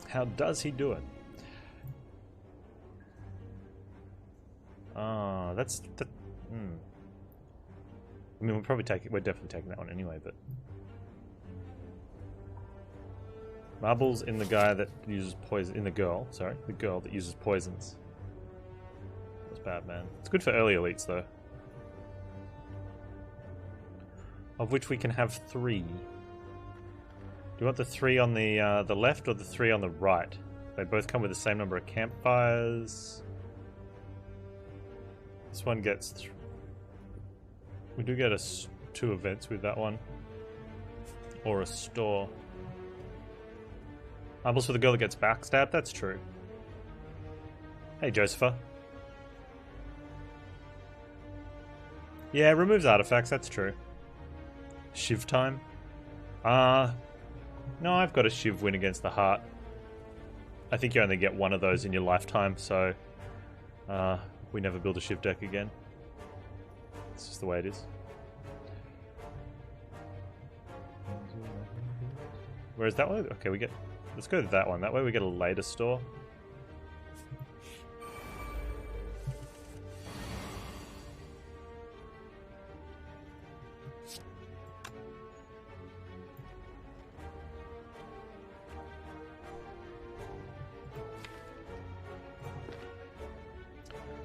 How does he do it? Ah, that's... I mean, we'll probably take it. We're definitely taking that one anyway, but... Marbles in the guy that uses poison... In the girl, sorry. The girl that uses poisons. That's bad, man. It's good for early elites, though. Of which we can have 3. Do you want the 3 on the left or the 3 on the right? They both come with the same number of campfires. This one gets... We do get 2 events with that one. Or a store. Marbles for the girl that gets backstabbed? That's true. Hey, Josepha. Yeah, removes artifacts, that's true. Shiv time? No, I've got a Shiv win against the heart. I think you only get 1 of those in your lifetime, so... we never build a Shiv deck again. It's just the way it is. Whereas that one? Okay, we get... Let's go to that one. That way we get a later store.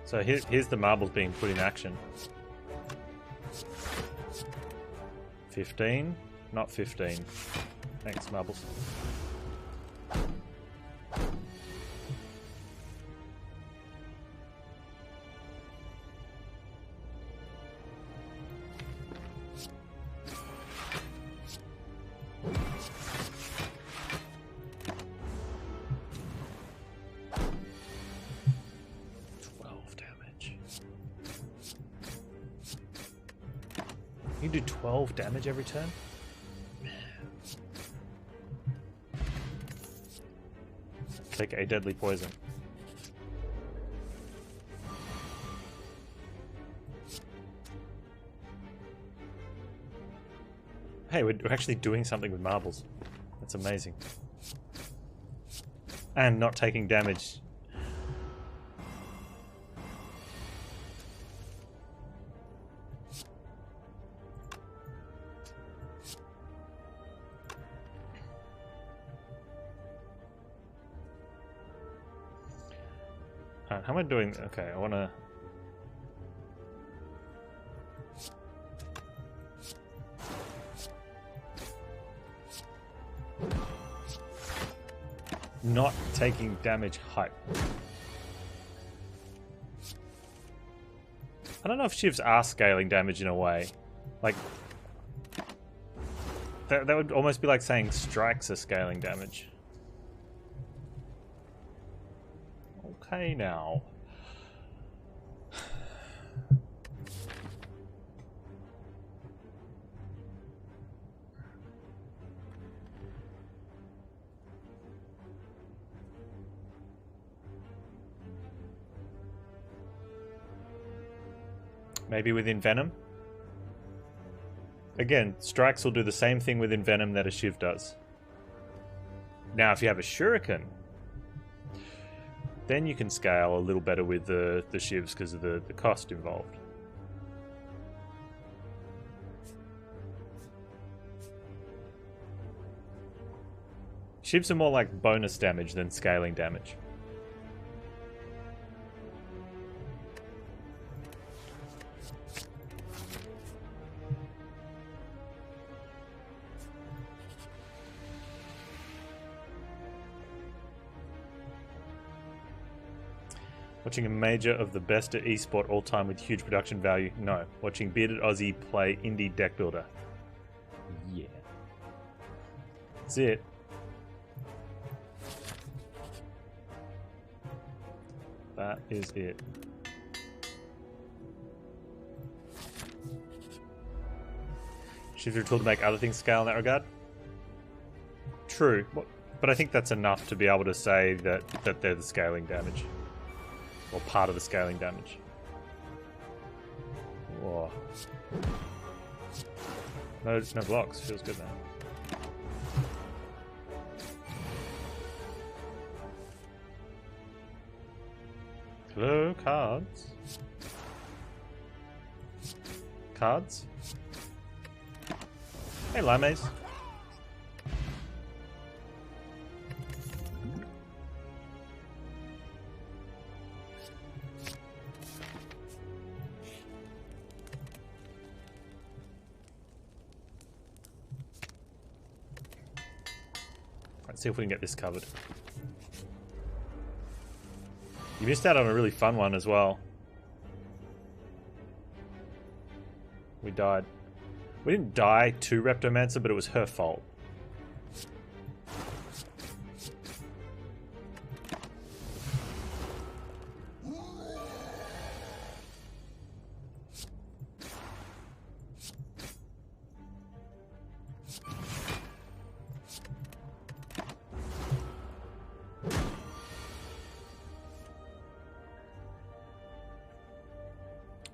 So here's the marbles being put in action. 15? Not 15. Thanks, marbles. You do 12 damage every turn? Take a deadly poison. Hey, we're actually doing something with marbles. That's amazing. And not taking damage. How am I doing? Okay, I want to... Not taking damage hype. I don't know if Shivs are scaling damage in a way. Like... That would almost be like saying strikes are scaling damage. Okay, now. Maybe within Venom? Again, strikes will do the same thing within Venom that a Shiv does. Now, if you have a Shuriken, then you can scale a little better with the Shivs because of the cost involved. Shivs are more like bonus damage than scaling damage. Watching a major of the best at esport all time with huge production value? No. Watching bearded Aussie play indie deck builder? Yeah. That's it. That is it. Shifts are a tool to make other things scale in that regard? True. But I think that's enough to be able to say that they're the scaling damage. Or part of the scaling damage. Whoa. No blocks. Feels good now. Hello, cards. Cards. Hey, Lames. Let's see if we can get this covered. You missed out on a really fun one as well. We died. We didn't die to Reptomancer, but it was her fault.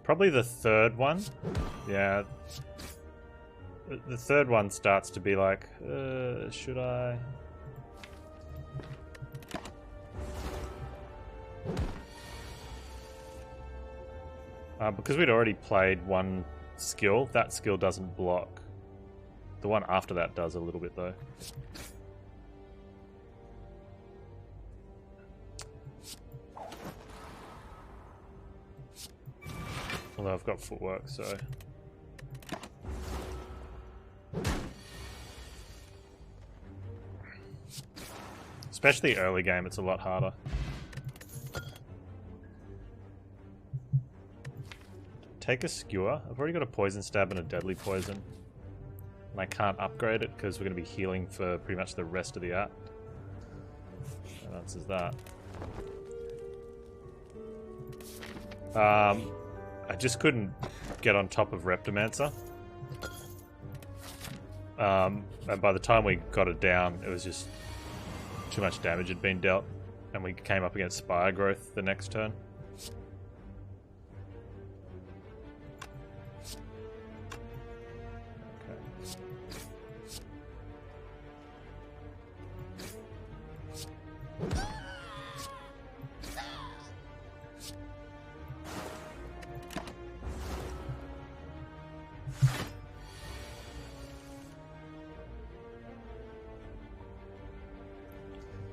Probably the third one. Yeah. The third one starts to be like, should I? Because we'd already played one skill, that skill doesn't block. The one after that does a little bit though. Although I've got footwork, so... Especially early game, it's a lot harder. Take a skewer. I've already got a poison stab and a deadly poison. And I can't upgrade it because we're going to be healing for pretty much the rest of the act. That answers that. I just couldn't get on top of Reptomancer. And by the time we got it down, it was just too much damage had been dealt. And we came up against Spire Growth the next turn.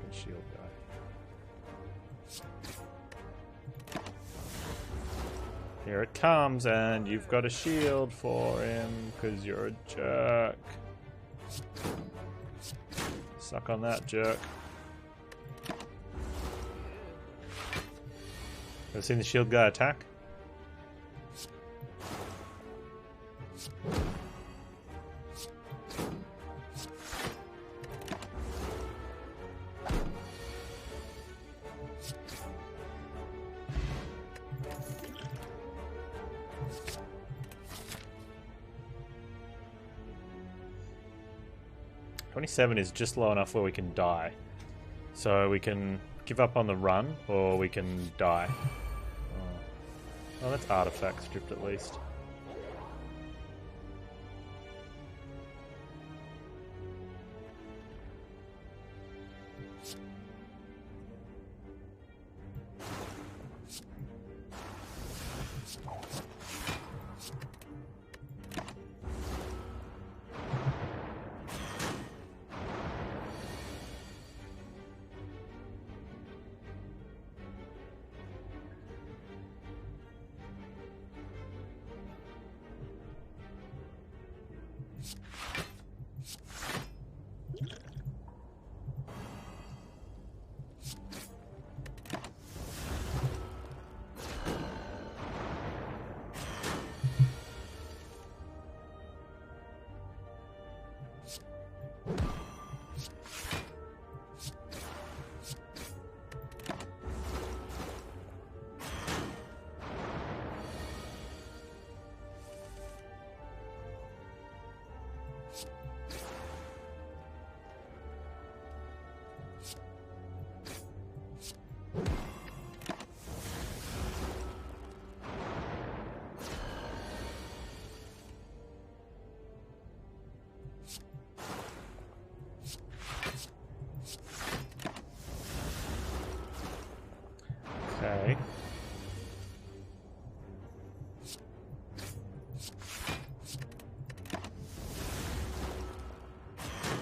Shield guy. Here it comes, and you've got a shield for him because you're a jerk. Suck on that, jerk. Ever seen the shield guy attack? .27 is just low enough where we can die. So we can give up on the run, or we can die. Oh, that's artifact stripped at least. Okay.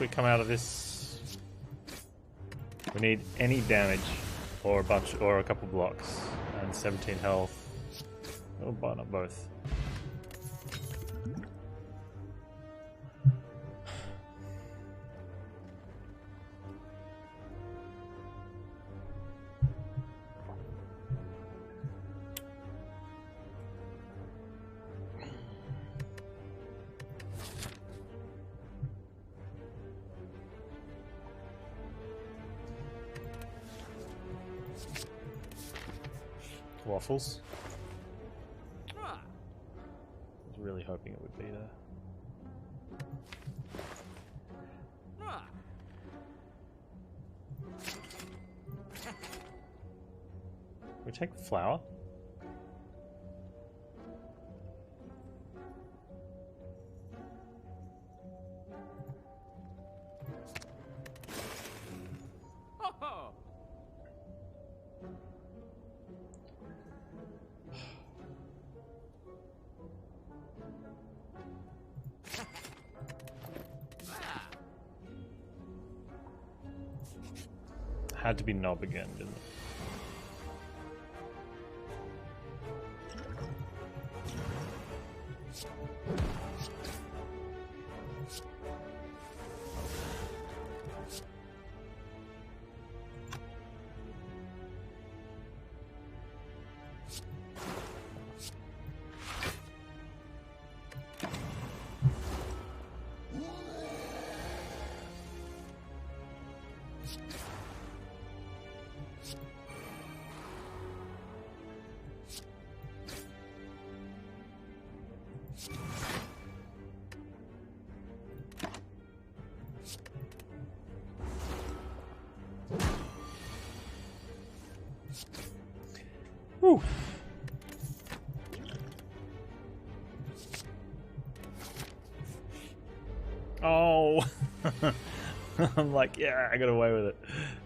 we come out of this. We need any damage or a bunch or a couple blocks and 17 health. Oh, but not both. Waffles. I was really hoping it would be there. We take flour. Had to be knob again, didn't it? Whew. Oh, I'm like, yeah, I got away with it.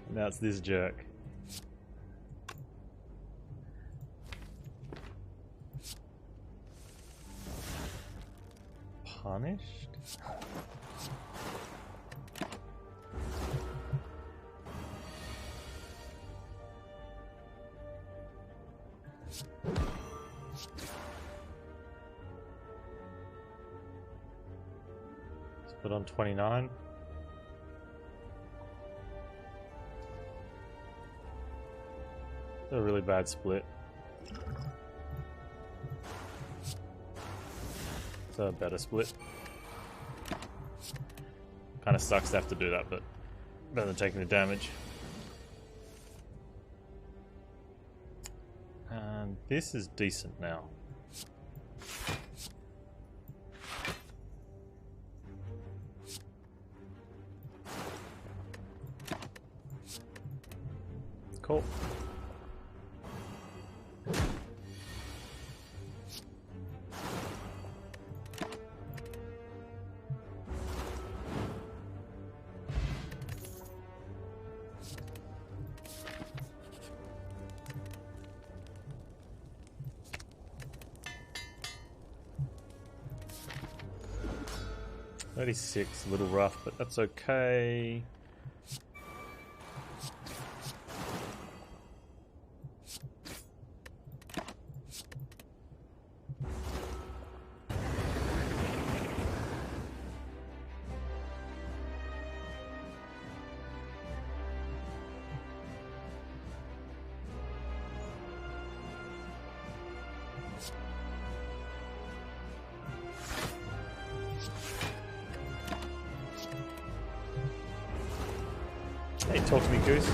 Now it's this jerk. Punished? Split on 29. A really bad split. It's a better split. Kind of sucks to have to do that, but better than taking the damage. And this is decent now. Cool. $36, a little rough, but that's okay. Hey, talk to me, Goose.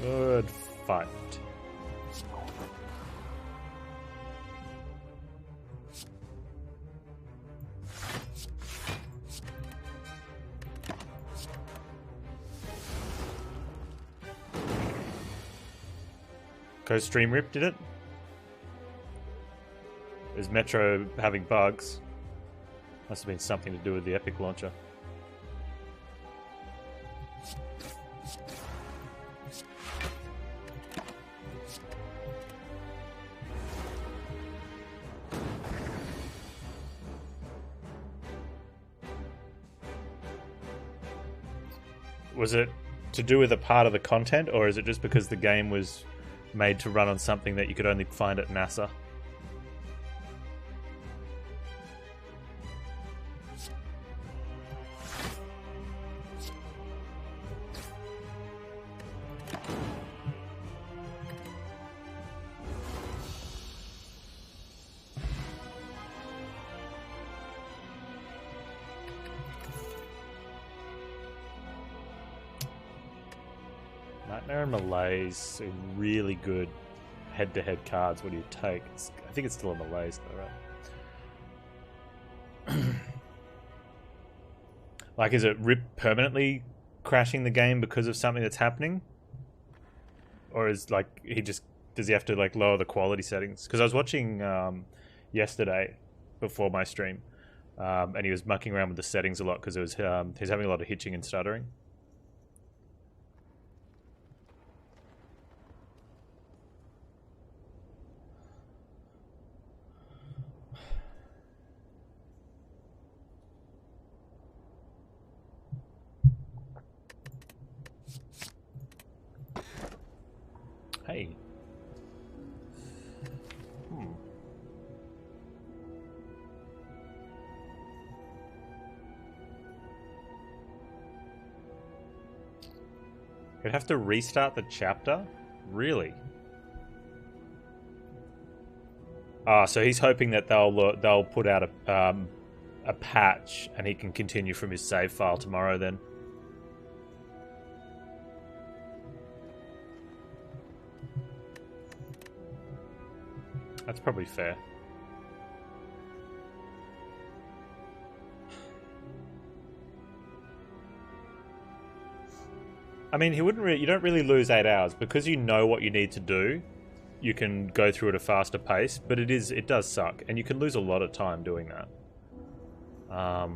Good fight. Go stream rip, did it? Is Metro having bugs? Must have been something to do with the Epic launcher. Was it to do with a part of the content, or is it just because the game was made to run on something that you could only find at NASA? Nightmare and Malaise are really good head-to-head cards. What do you take? I think it's still a Malaise though, right? Like, is it Rip permanently crashing the game because of something that's happening? Or is, like, does he have to, like, lower the quality settings? Because I was watching yesterday before my stream, and he was mucking around with the settings a lot because he's having a lot of hitching and stuttering. Hey. You'd have to restart the chapter? Really? Ah, so he's hoping that they'll put out a patch and he can continue from his save file tomorrow then. That's probably fair. I mean, you don't really lose 8 hours because you know what you need to do. You can go through at a faster pace, but it does suck, and you can lose a lot of time doing that. I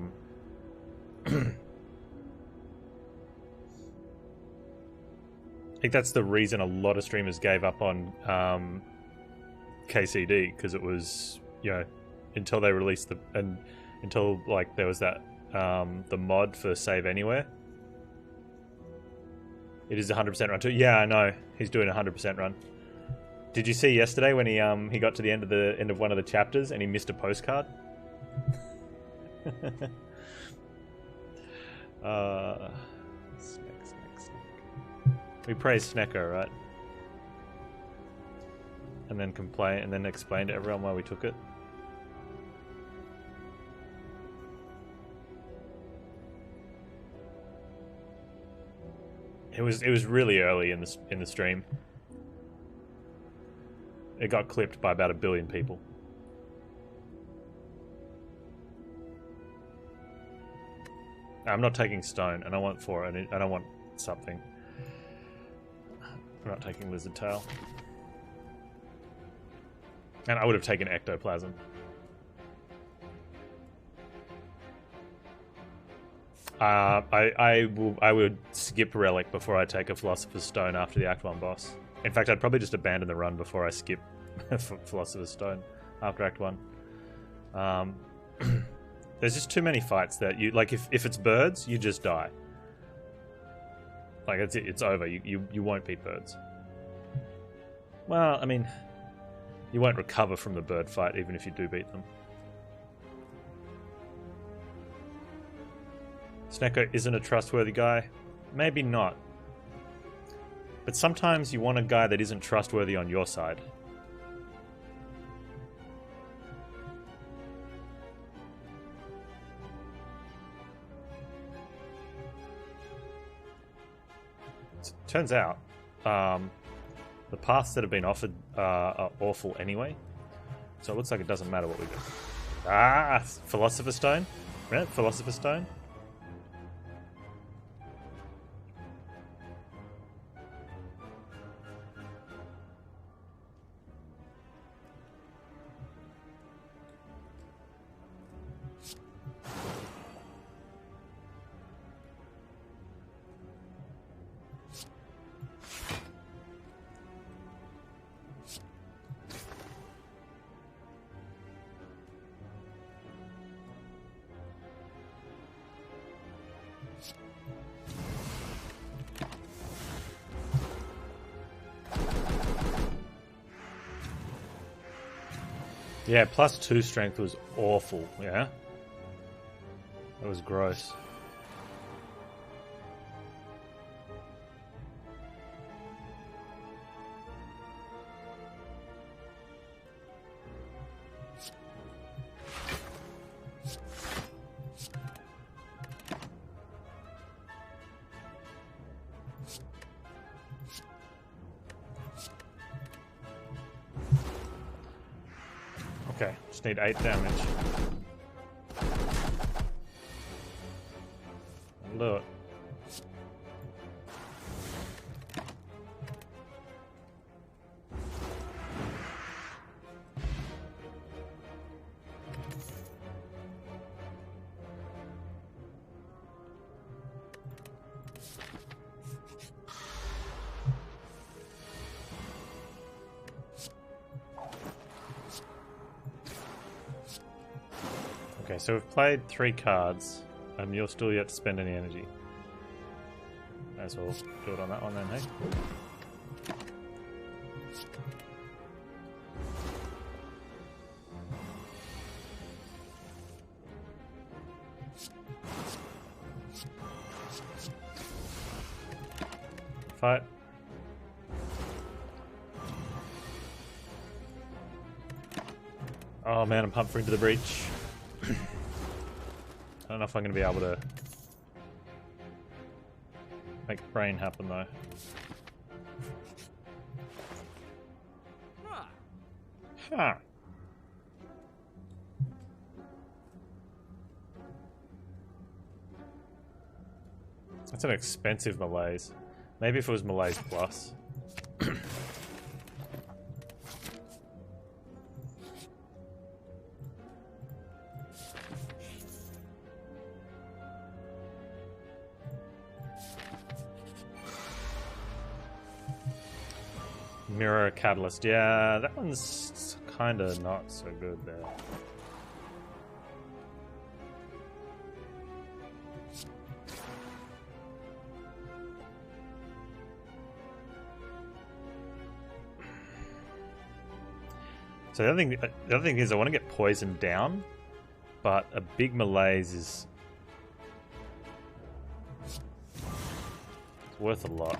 think that's the reason a lot of streamers gave up on KCD, because it was, you know, until they released until like there was that the mod for Save Anywhere. It is a 100% run too. Yeah, I know. He's doing a 100% run. Did you see yesterday when he got to the end of one of the chapters and he missed a postcard? Snack. We praised Snecko, right? And then explain to everyone why we took it. It was really early in the stream. It got clipped by about 1 billion people. I'm not taking stone, and I want 4, and I want something. I'm not taking lizard tail. And I would have taken ectoplasm. I would skip relic before I take a philosopher's stone after the Act 1 boss. In fact, I'd probably just abandon the run before I skip philosopher's stone after Act 1. There's just too many fights that you like. If it's birds, you just die. Like it's over. You won't beat birds. Well, I mean, you won't recover from the bird fight even if you do beat them. Snecko isn't a trustworthy guy. Maybe not. But sometimes you want a guy that isn't trustworthy on your side. Turns out, the paths that have been offered are awful anyway. So it looks like it doesn't matter what we do. Ah, Philosopher's Stone? Right? Philosopher's Stone? Yeah, +2 strength was awful, yeah? That was gross. Okay, just need 8 damage. Look. Okay, so we've played 3 cards, and you're still yet to spend any energy. May as well do it on that one then, hey? Fight. Oh man, I'm pumped for Into the Breach. I don't know if I'm going to be able to make brain happen though. Huh. That's an expensive malaise. Maybe if it was malaise plus. Mirror Catalyst. Yeah, that one's kind of not so good there. So the other thing is I want to get poisoned down, but a big malaise is it's worth a lot.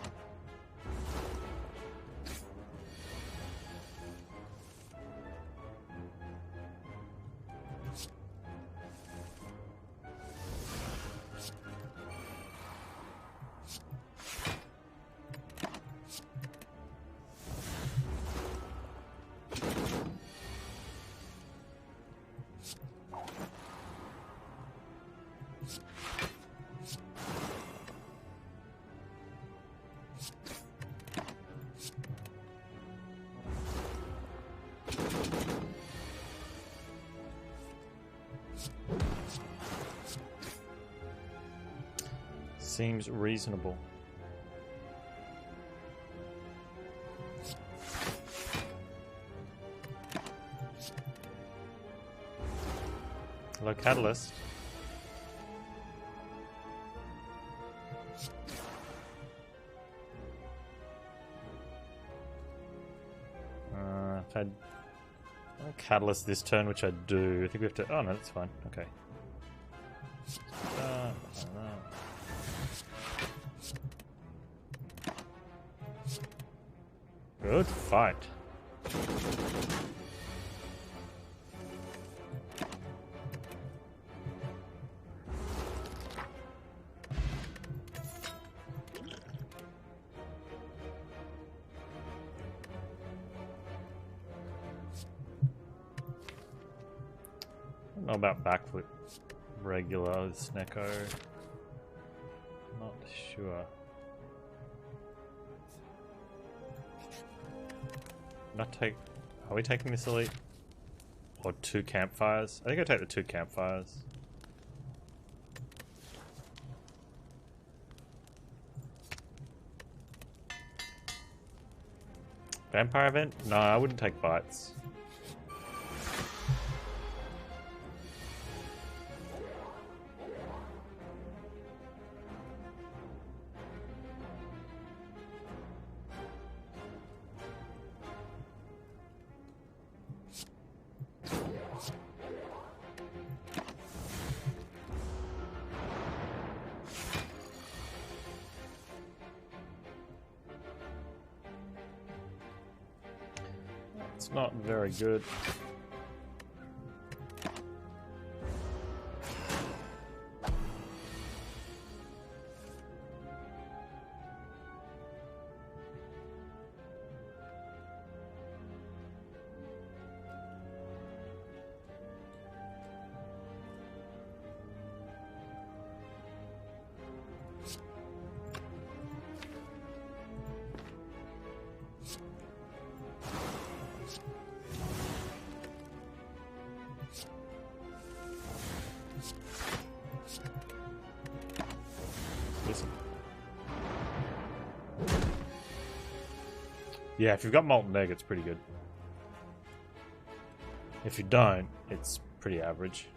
Seems reasonable. Hello, Catalyst. If I Catalyst this turn, which I do, I think we have to. Oh no, that's fine. Okay. Good fight. I don't know about backflip regular with Snecko. Not sure. Are we taking this elite? Or 2 campfires? I think I'll take the 2 campfires. Vampire event? No, I wouldn't take bites. It's not very good. Yeah, if you've got Molten Egg, it's pretty good. If you don't, it's pretty average.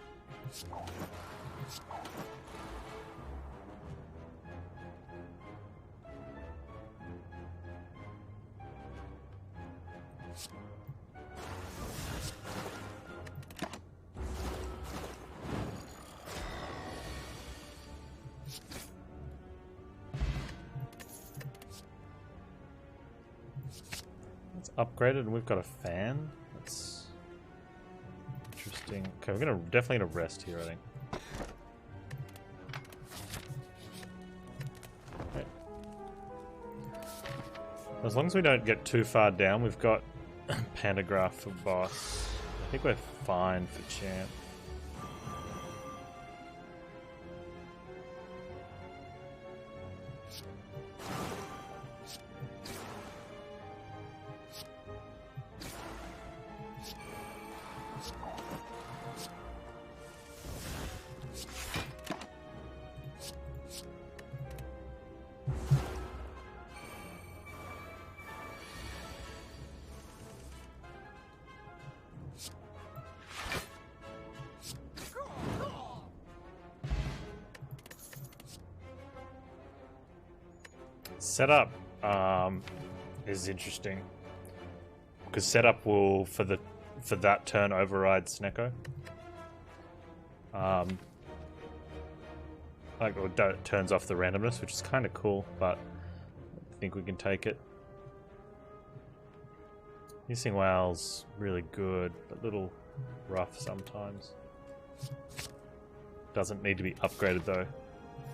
Upgraded, and we've got a fan. That's interesting. Okay, we're gonna definitely gonna rest here, I think. Okay. As long as we don't get too far down, we've got Pantograph for boss. I think we're fine for champ. Setup is interesting because setup will for that turn override Snecko. Like it turns off the randomness, which is kind of cool, but I think we can take it. Hissing Wow's really good, but a little rough sometimes. Doesn't need to be upgraded though,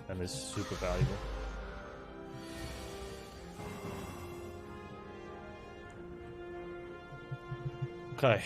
and is super valuable. Okay.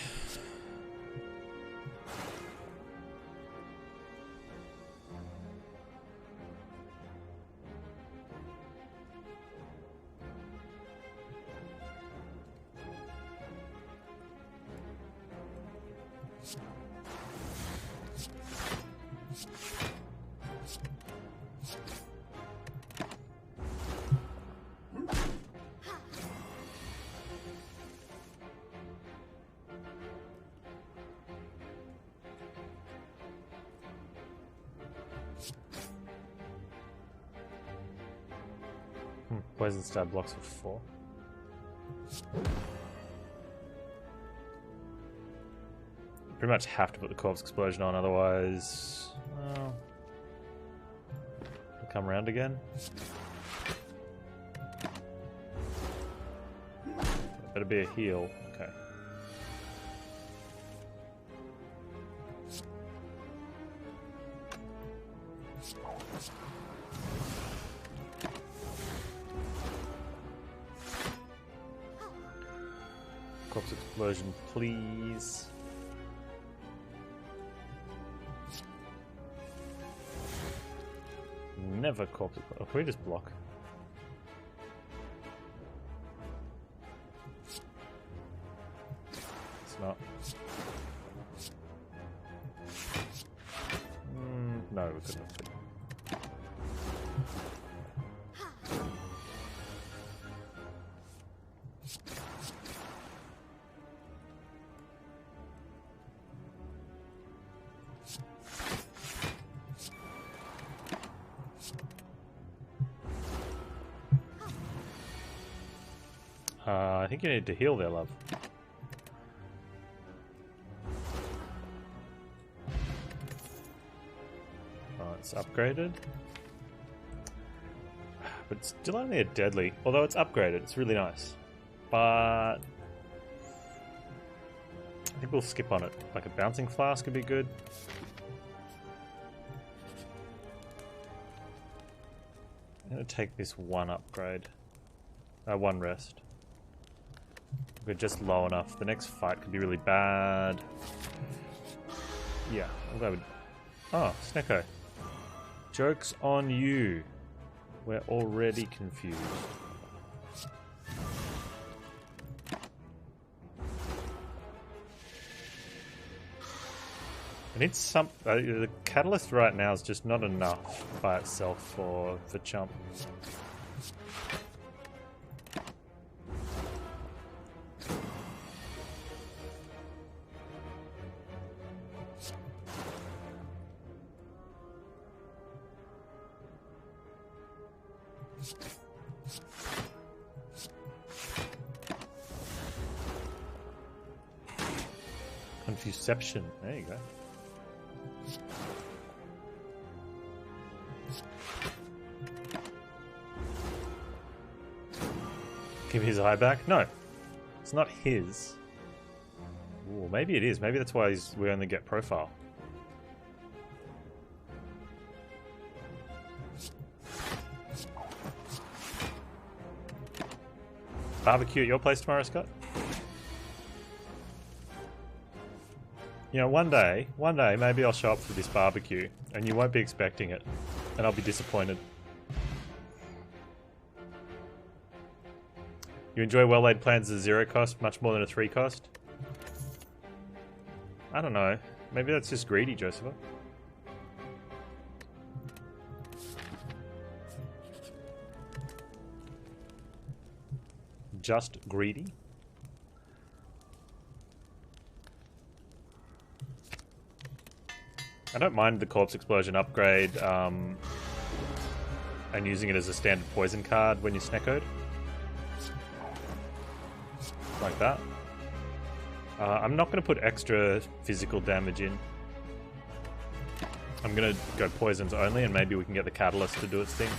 Poison stab blocks for 4. Pretty much have to put the corpse explosion on, otherwise, well, it'll come around again. Better be a heal. Okay. Corpse explosion, please. Never corpse explosion. Oh, can we just block? It's not. No, we couldn't have. I think you need to heal there, love. Oh, it's upgraded. But it's still only a deadly. Although it's upgraded, it's really nice. But I think we'll skip on it. Like a bouncing flask would be good. I'm going to take this one upgrade. One rest. We're just low enough. The next fight could be really bad. Yeah, I'll go with... Oh, Snecko. Joke's on you. We're already confused. I need some... the catalyst right now is just not enough by itself for the chump. Confuception. There you go. Give his eye back? No. It's not his. Ooh, maybe it is. Maybe that's why we only get profile. Barbecue at your place tomorrow, Scott? You know, one day, maybe I'll show up for this barbecue, and you won't be expecting it, and I'll be disappointed. You enjoy well-laid plans as a 0 cost, much more than a 3 cost? I don't know. Maybe that's just greedy, Josepha. Just greedy? I don't mind the corpse explosion upgrade and using it as a standard poison card when you're Sneckoed. Like that. I'm not going to put extra physical damage in. I'm going to go poisons only, and maybe we can get the catalyst to do its thing.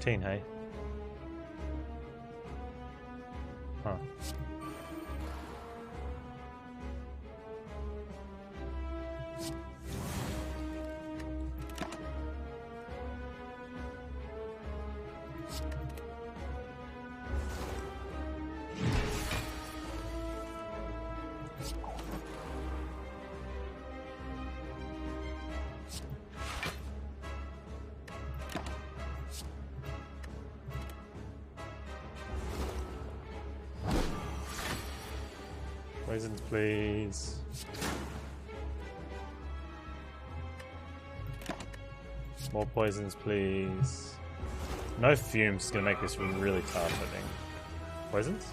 Hey? Huh. Poisons, please. More poisons, please. No fumes is going to make this really tough, I think. Poisons?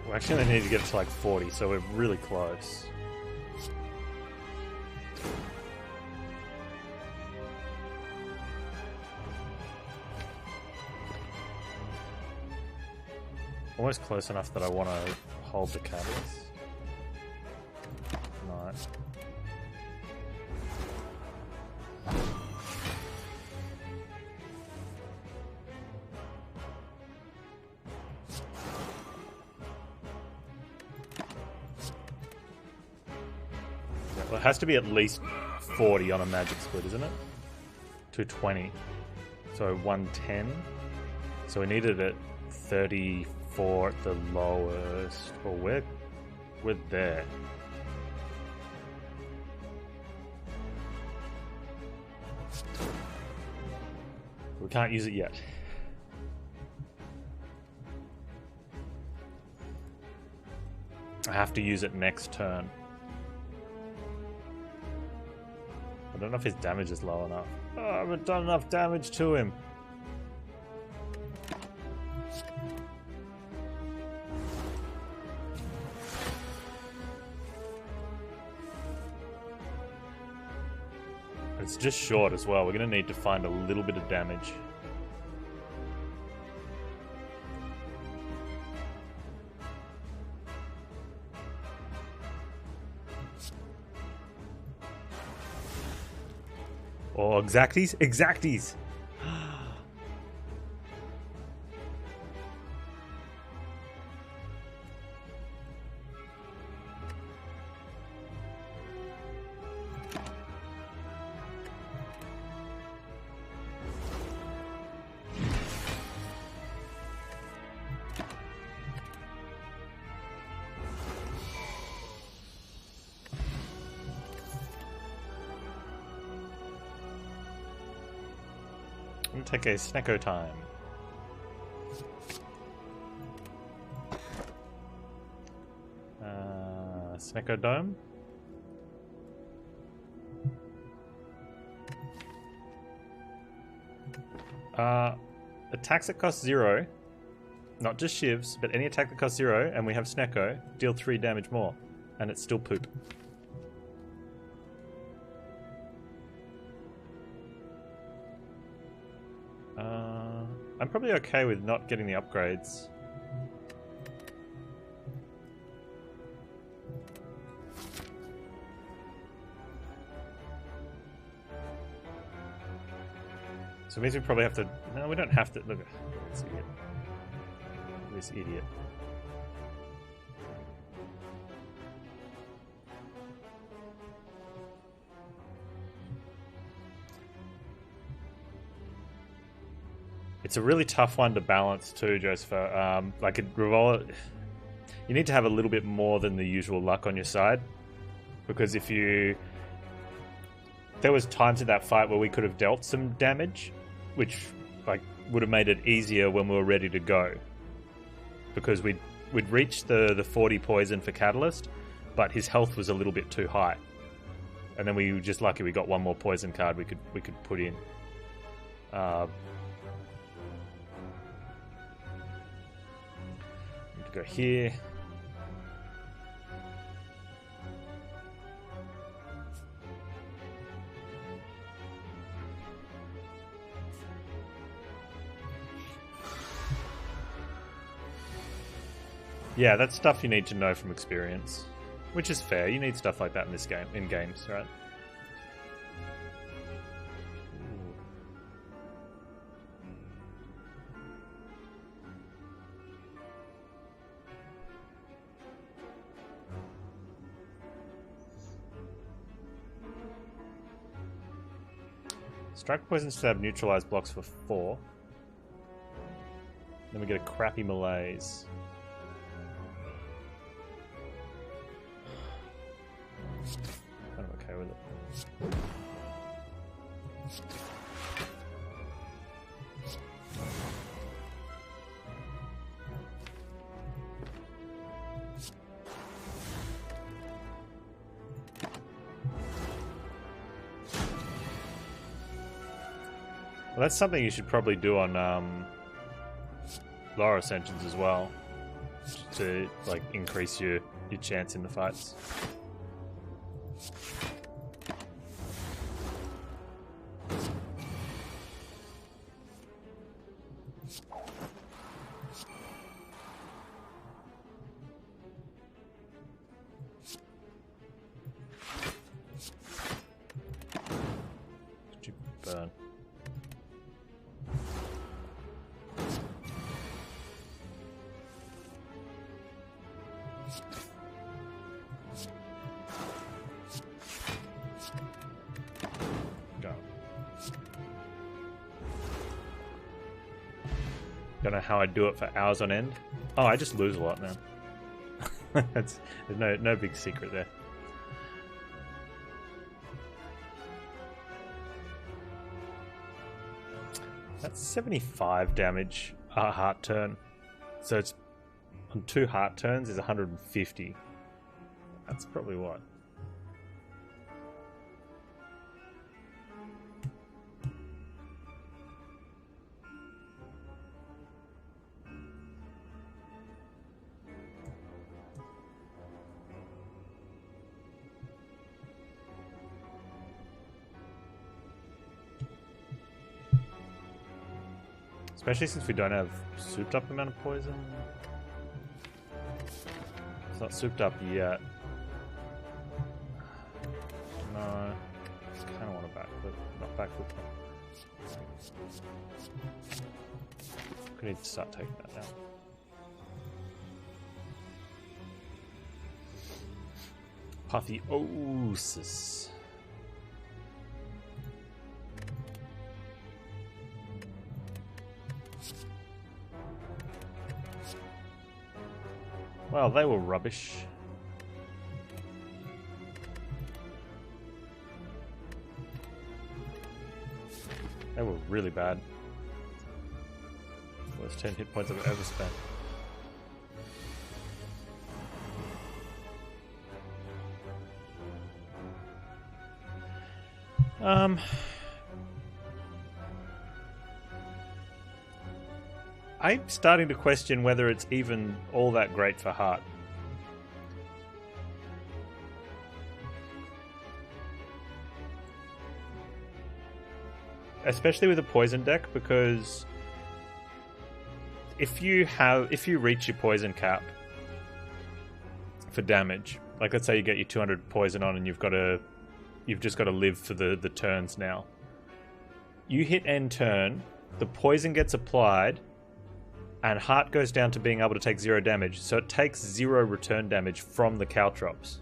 We actually need to get to like 40, so we're really close. Almost close enough that I want to hold the catalyst. Nice. Well, it has to be at least 40 on a magic split, isn't it? 220. So 110. So we needed it 34 at the lowest. Well, we're there. We can't use it yet. I have to use it next turn. I don't know if his damage is low enough. Oh, I haven't done enough damage to him. I It's just short as well. We're going to need to find a little bit of damage. Oh, exacties? Exacties! Take a Snecko time. Snecko Dome. Attacks that cost 0, not just shivs, but any attack that costs 0, and we have Snecko, deal 3 damage more, and it's still poop. I'm probably okay with not getting the upgrades. So it means we probably have to... No, we don't have to... Look at this idiot. This idiot. It's a really tough one to balance too, Joseph. Like a revolver, you need to have a little bit more than the usual luck on your side, because if you, there was times in that fight where we could have dealt some damage, which like would have made it easier when we were ready to go, because we'd reached the 40 poison for Catalyst, but his health was a little bit too high, and then we were just lucky we got one more poison card we could put in. Go here. Yeah, that's stuff you need to know from experience, which is fair. You need stuff like that in this game, in games, right? Strike poison stab neutralize blocks for 4. Then we get a crappy malaise. I'm okay with it. Well, that's something you should probably do on lower Ascensions as well, to like increase your chance in the fights. Burn. Don't know how I do it for hours on end. Oh, I just lose a lot, man. There's no big secret there. That's 75 damage a heart turn. So it's on 2 heart turns is 150. That's probably what. Especially since we don't have souped up amount of poison. It's not souped up yet. No. I kind of want to backflip. Not backflip. We need to start taking that down. Apotheosis. Well, they were rubbish. They were really bad. Worst 10 hit points I've ever spent. I'm starting to question whether it's even all that great for heart. Especially with a poison deck, because if you reach your poison cap for damage, like let's say you get your 200 poison on and you've just got to live for the turns now. You hit end turn, the poison gets applied, and heart goes down to being able to take 0 damage, so it takes 0 return damage from the caltrops.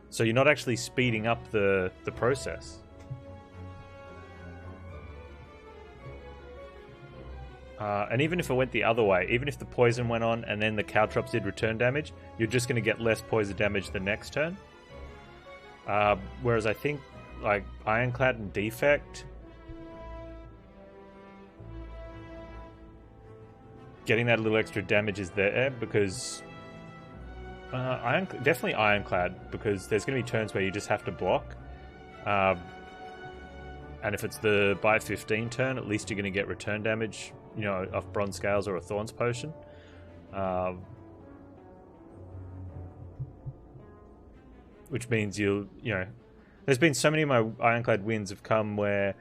So you're not actually speeding up the process. And even if it went the other way, even if the poison went on and then the caltrops did return damage, you're just going to get less poison damage the next turn. Whereas I think like Ironclad and Defect, getting that little extra damage is there because definitely Ironclad, because there's going to be turns where you just have to block. And if it's the by 15 turn, at least you're going to get return damage, you know, off Bronze Scales or a Thorns Potion. Which means you know, there's been so many of my Ironclad wins have come where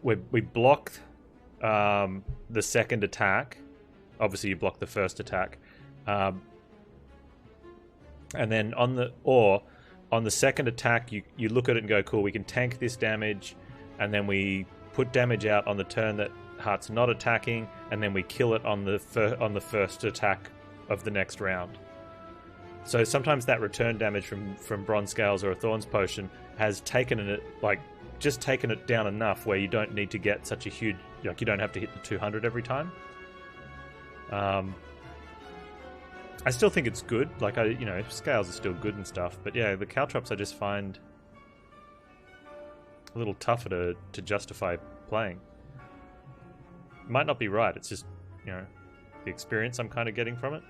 we blocked the second attack. Obviously, you block the first attack, and then on the second attack, you look at it and go, cool, we can tank this damage, and then we put damage out on the turn that Heart's not attacking, and then we kill it on the first attack of the next round. So sometimes that return damage from Bronze Scales or a Thorns Potion has taken it, like, just taken it down enough where you don't need to get such a huge, like, you don't have to hit the 200 every time. I still think it's good. Like, Scales are still good and stuff, but yeah, the caltrops I just find a little tougher to justify playing. Might not be right. It's just, you know, the experience I'm kind of getting from it.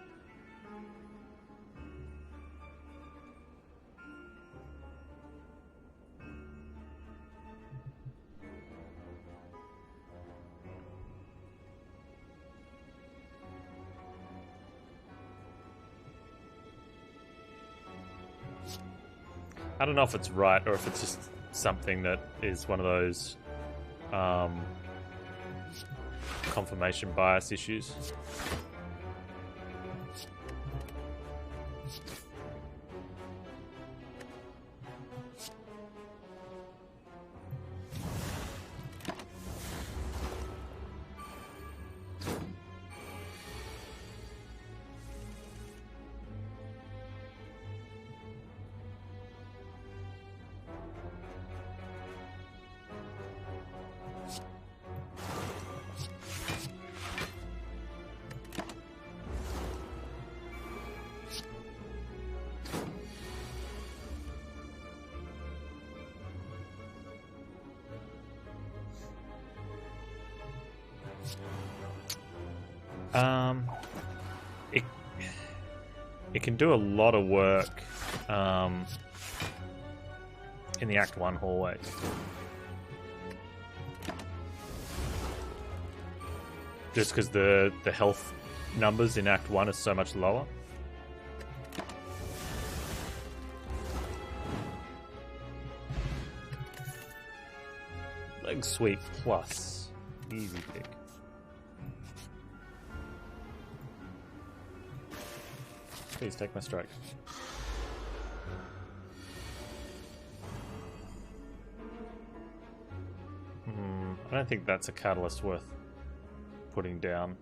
I don't know if it's right or if it's just something that is one of those confirmation bias issues. It can do a lot of work in the Act 1 hallways. Just because the health numbers in Act 1 are so much lower. Leg sweep plus. Easy pick. Please take my strike. I don't think that's a catalyst worth putting down.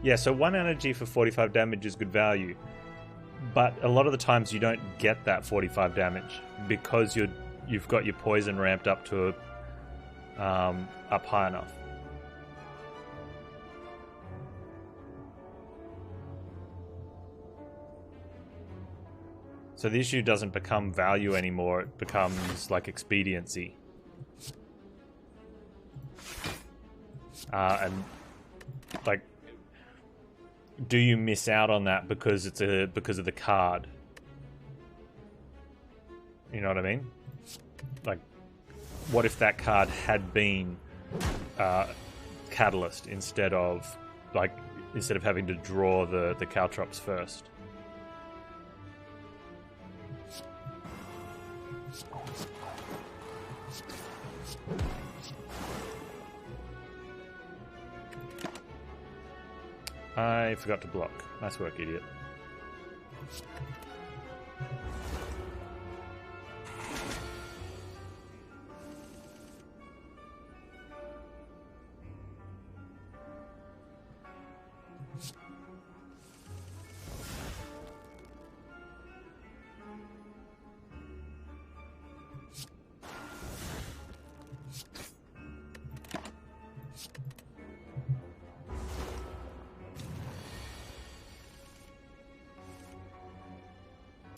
Yeah, so 1 energy for 45 damage is good value. But a lot of the times you don't get that 45 damage because you've got your poison ramped up to up high enough. So the issue doesn't become value anymore, it becomes like expediency. And like, do you miss out on that because it's because of the card? You know what I mean? Like, what if that card had been Catalyst instead of having to draw the caltrops first? I forgot to block. Nice work, idiot.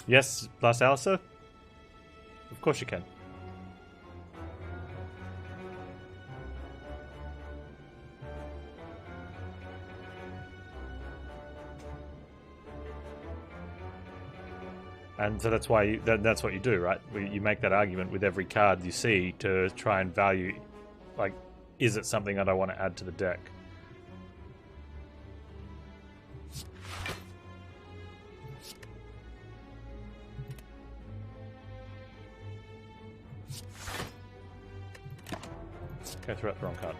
Yes, Blast Alistair? Of course you can. And so that's why that's what you do, right? You make that argument with every card you see to try and value, like, is it something that I want to add to the deck? Okay, throw out the wrong card.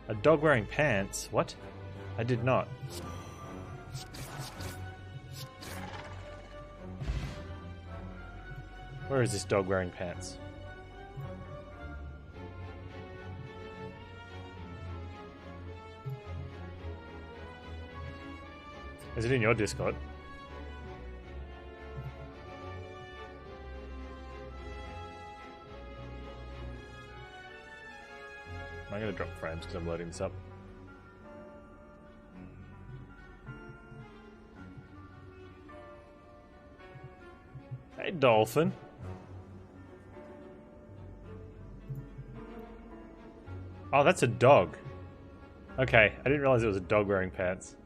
A dog wearing pants? What? I did not. Where is this dog wearing pants? Is it in your Discord? I'm going to drop frames because I'm loading this up. Hey, Dolphin. Oh, that's a dog. Okay, I didn't realize it was a dog wearing pants.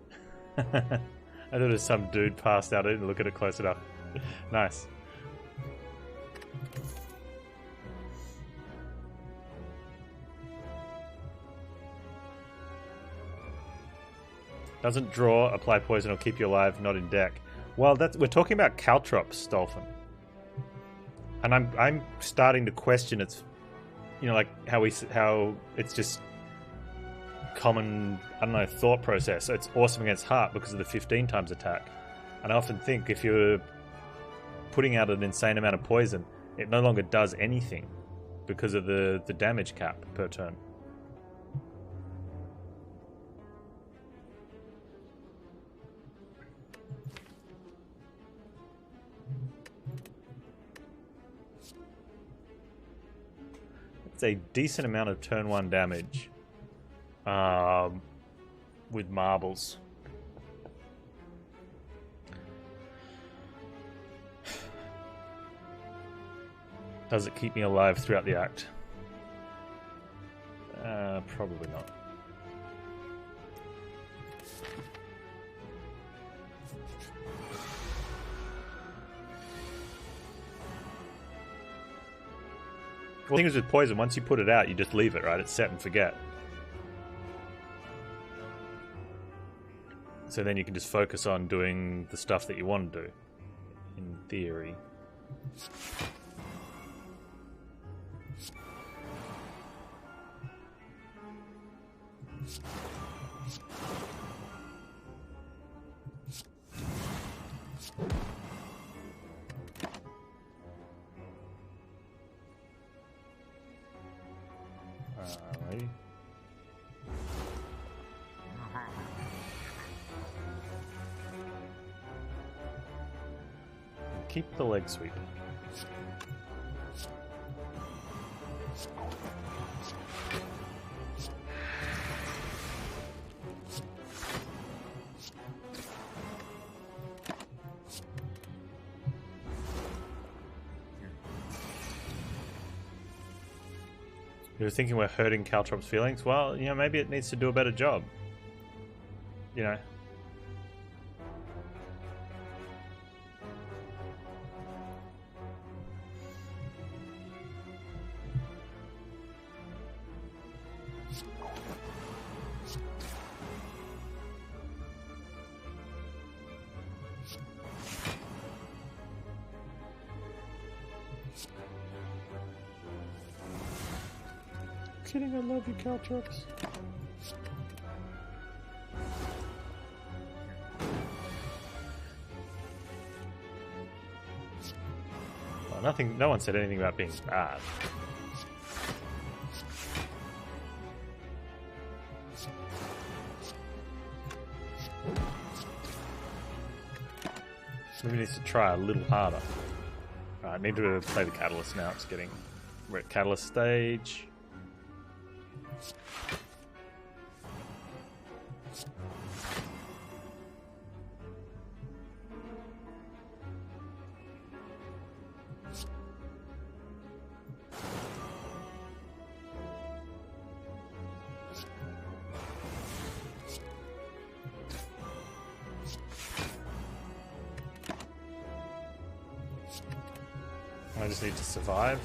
I thought it was some dude passed out. I didn't look at it close enough. Nice. Doesn't draw, apply poison, or keep you alive, not in deck. Well, we're talking about caltrops, Dolphin. And I'm starting to question its, like how it's just common, I don't know, thought process. It's awesome against heart because of the 15 times attack. And I often think if you're putting out an insane amount of poison, it no longer does anything because of the damage cap per turn. It's a decent amount of turn 1 damage. With marbles. Does it keep me alive throughout the act? Probably not. Well, the thing is with poison, once you put it out, you just leave it, right? It's set and forget. So then you can just focus on doing the stuff that you want to do. In theory. Alrighty. Keep the leg sweep. You're thinking we're hurting Caltrop's feelings? Well, you know, maybe it needs to do a better job. You know. Kidding, I love you, Caltrops. Well, nothing. No one said anything about being bad. Maybe needs to try a little harder. Alright, I need to play the Catalyst now. It's getting... We're at Catalyst stage. I just need to survive.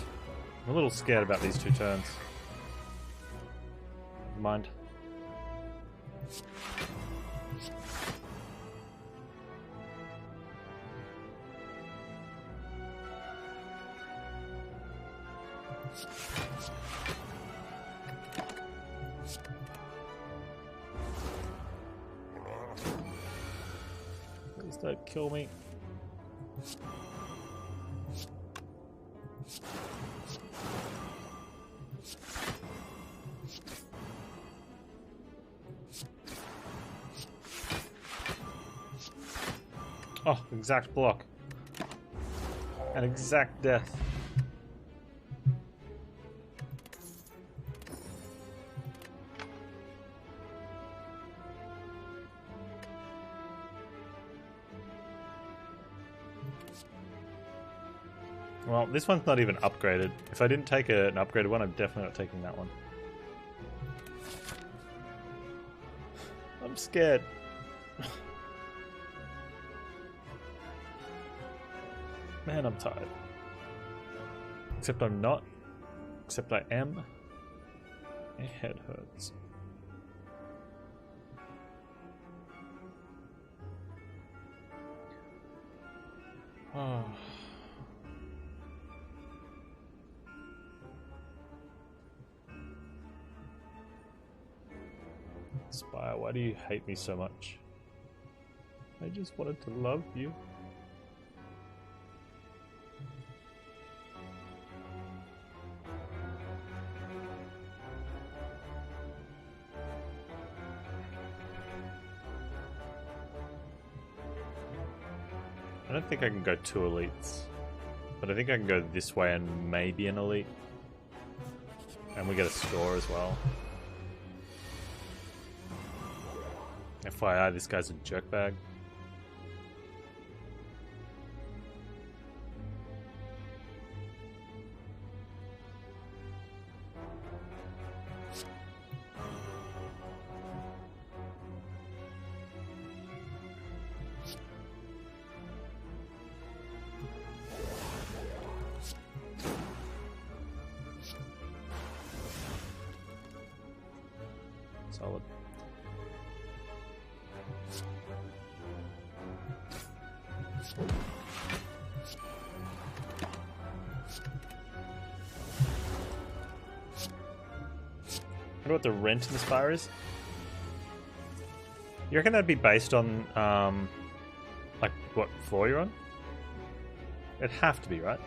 I'm a little scared about these 2 turns. Never mind. Please don't kill me. Oh, exact block. An exact death. Well, this one's not even upgraded. If I didn't take an upgraded one, I'm definitely not taking that one. I'm scared. Man, I'm tired. Except I'm not. Except I am. My head hurts. Oh. Spire, why do you hate me so much? I just wanted to love you. I don't think I can go 2 elites, but I think I can go this way and maybe an elite. And we get a score as well. FYI, this guy's a jerkbag. Solid. I wonder what the rent in the Spire is. You reckon that'd be based on, like, what floor you're on? It'd have to be, right?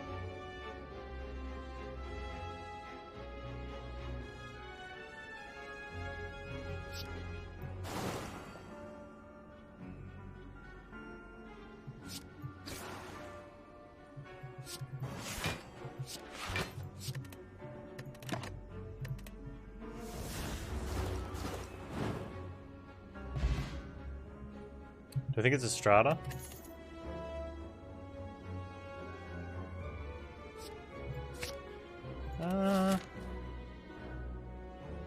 Do I think it's a strata?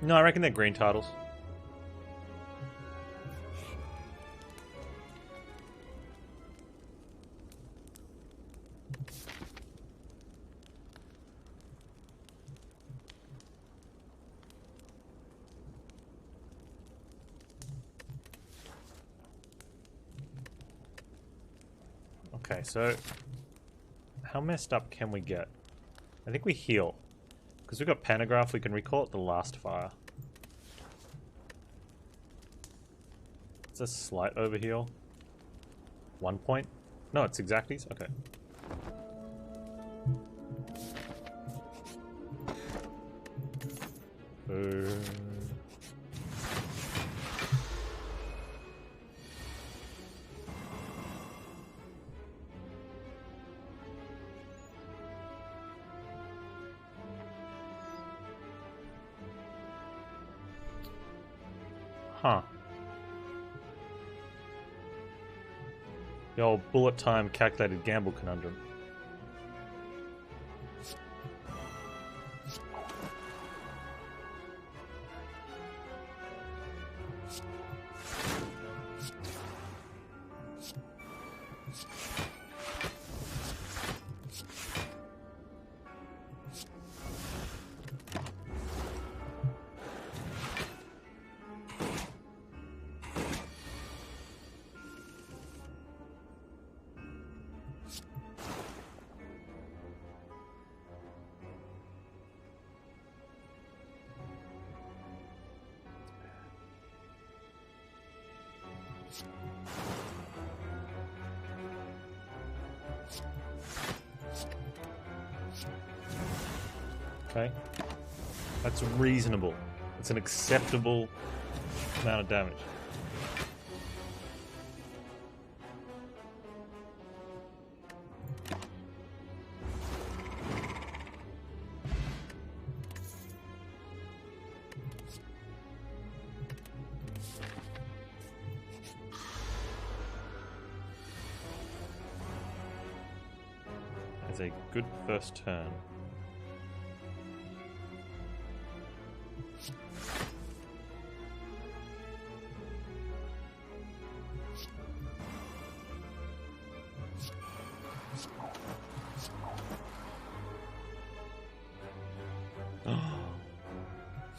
No, I reckon they're green titles. Okay, so how messed up can we get? I think we heal. Because we've got Panagraph, we can recall it the last fire. It's a slight overheal. 1 point? No, it's exacties? Okay. Huh. The old bullet time calculated gamble conundrum. Okay. That's reasonable. It's an acceptable amount of damage. That's a good first turn.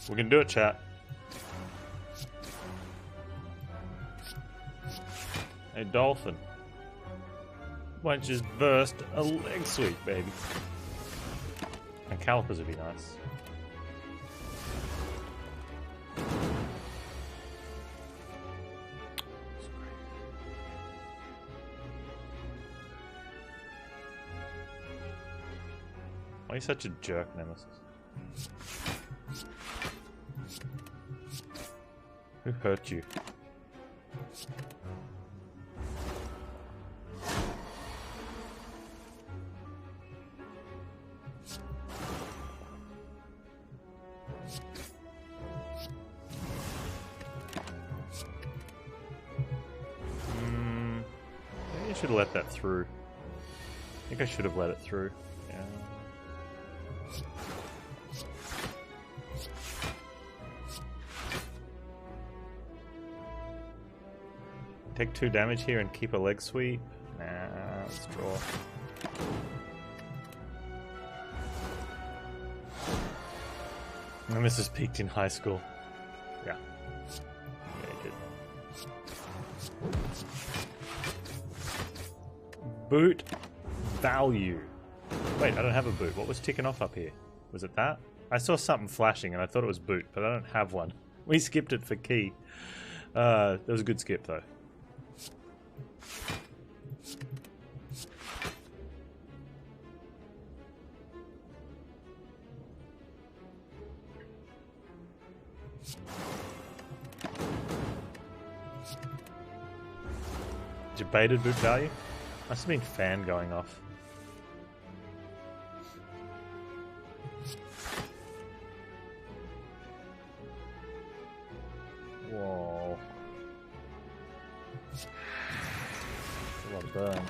We can do it, chat. A dolphin. Why don't you just burst a leg sweep, baby? And calipers would be nice. Why are you such a jerk, Nemesis? Who hurt you? Maybe I should have let that through. I think I should have let it through. Yeah. Take 2 damage here and keep a leg sweep. Nah, let's draw. Nemesis peaked in high school. Yeah. Yeah, he did. Boot value. Wait, I don't have a boot. What was ticking off up here? Was it that? I saw something flashing and I thought it was boot, but I don't have one. We skipped it for key. That was a good skip though. Debated boot value? Must have been fan going off. Whoa. That's a lot of burn.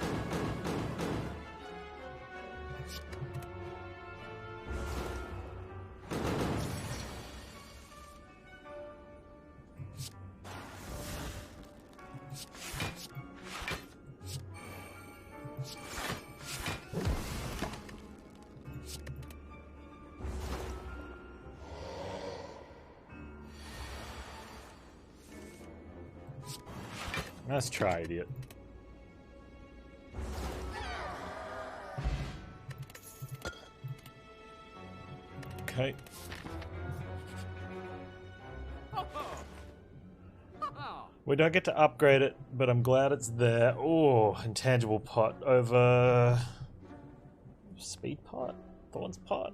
Let's try, idiot. Okay. We don't get to upgrade it, but I'm glad it's there. Oh, intangible pot over speed pot, thorns pot.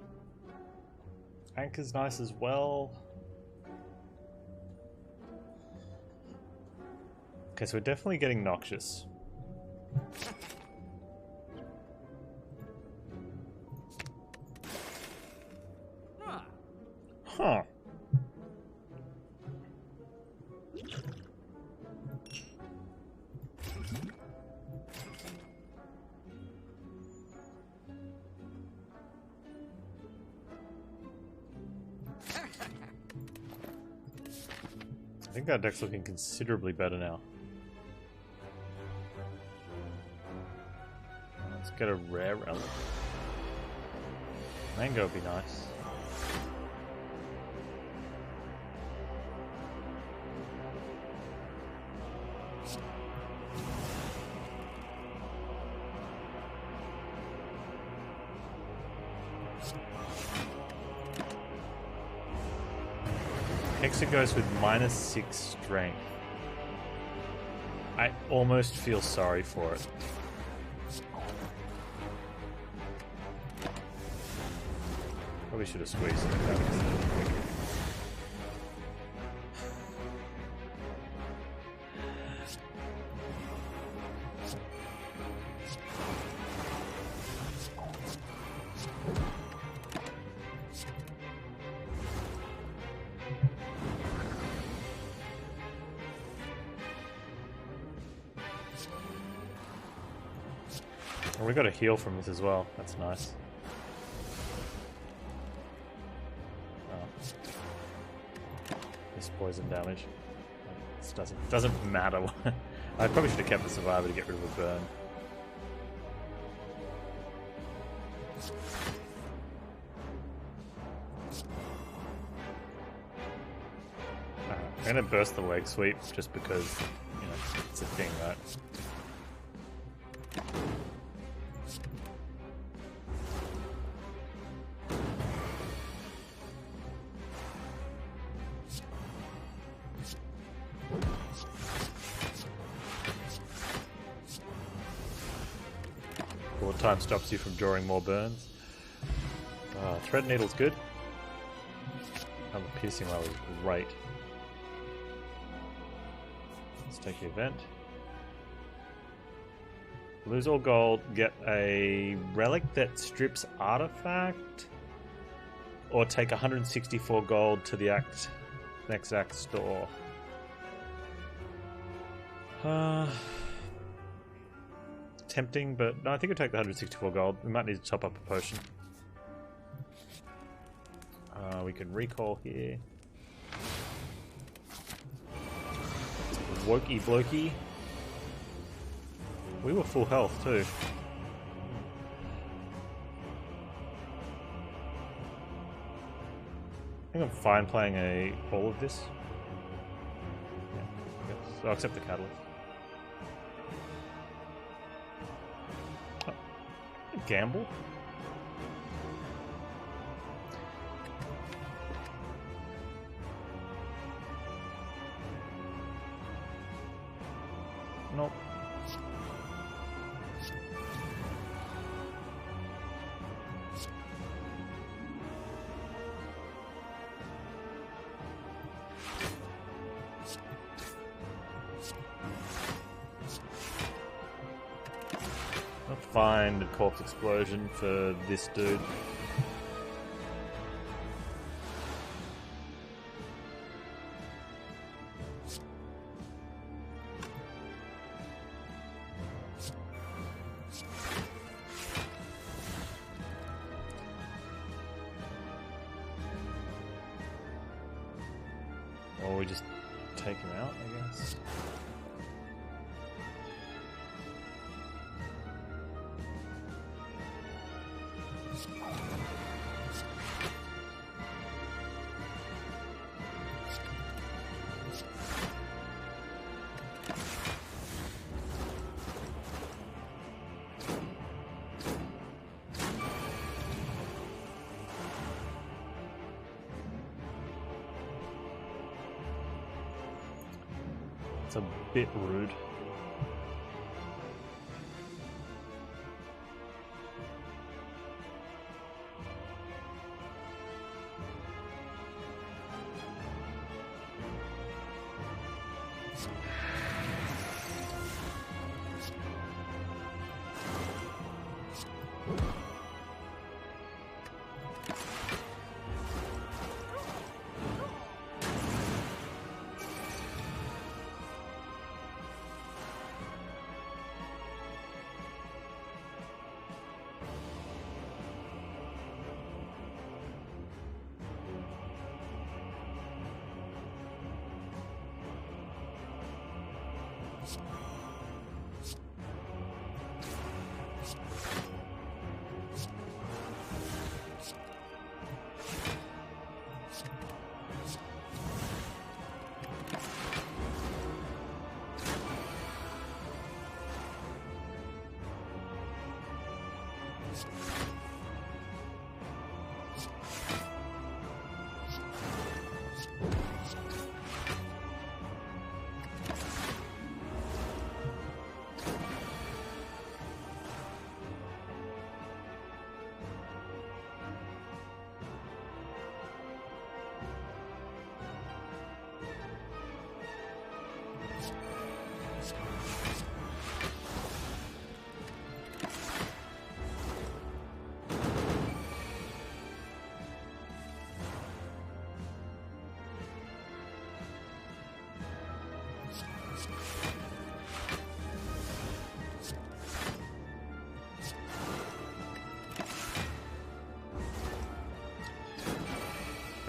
Anchor's nice as well. Okay, so we're definitely getting noxious. Huh. I think our deck's looking considerably better now. Let's get a rare relic. Mango would be nice. Hexa goes with -6 strength. I almost feel sorry for it. Probably should have squeezed it down. Oh, we got a heal from this as well. That's nice. This poison damage. This doesn't matter. I probably should have kept the survivor to get rid of a burn. I'm gonna burst the leg sweep just because, you know, it's a thing, right? Time stops you from drawing more burns. Thread needle's good. And the piercing roll is great. Let's take the event. Lose all gold, get a relic that strips artifact, or take 164 gold to the next act store. Tempting, but no, I think we'll take the 164 gold. We might need to top up a potion. We can recall here. Wokey blokey. We were full health too. I think I'm fine playing all of this. So I'll accept the catalyst. Oh, gamble? Nope. I'll find a corpse explosion for this dude. Or we just take him out, I guess. It's a bit rude.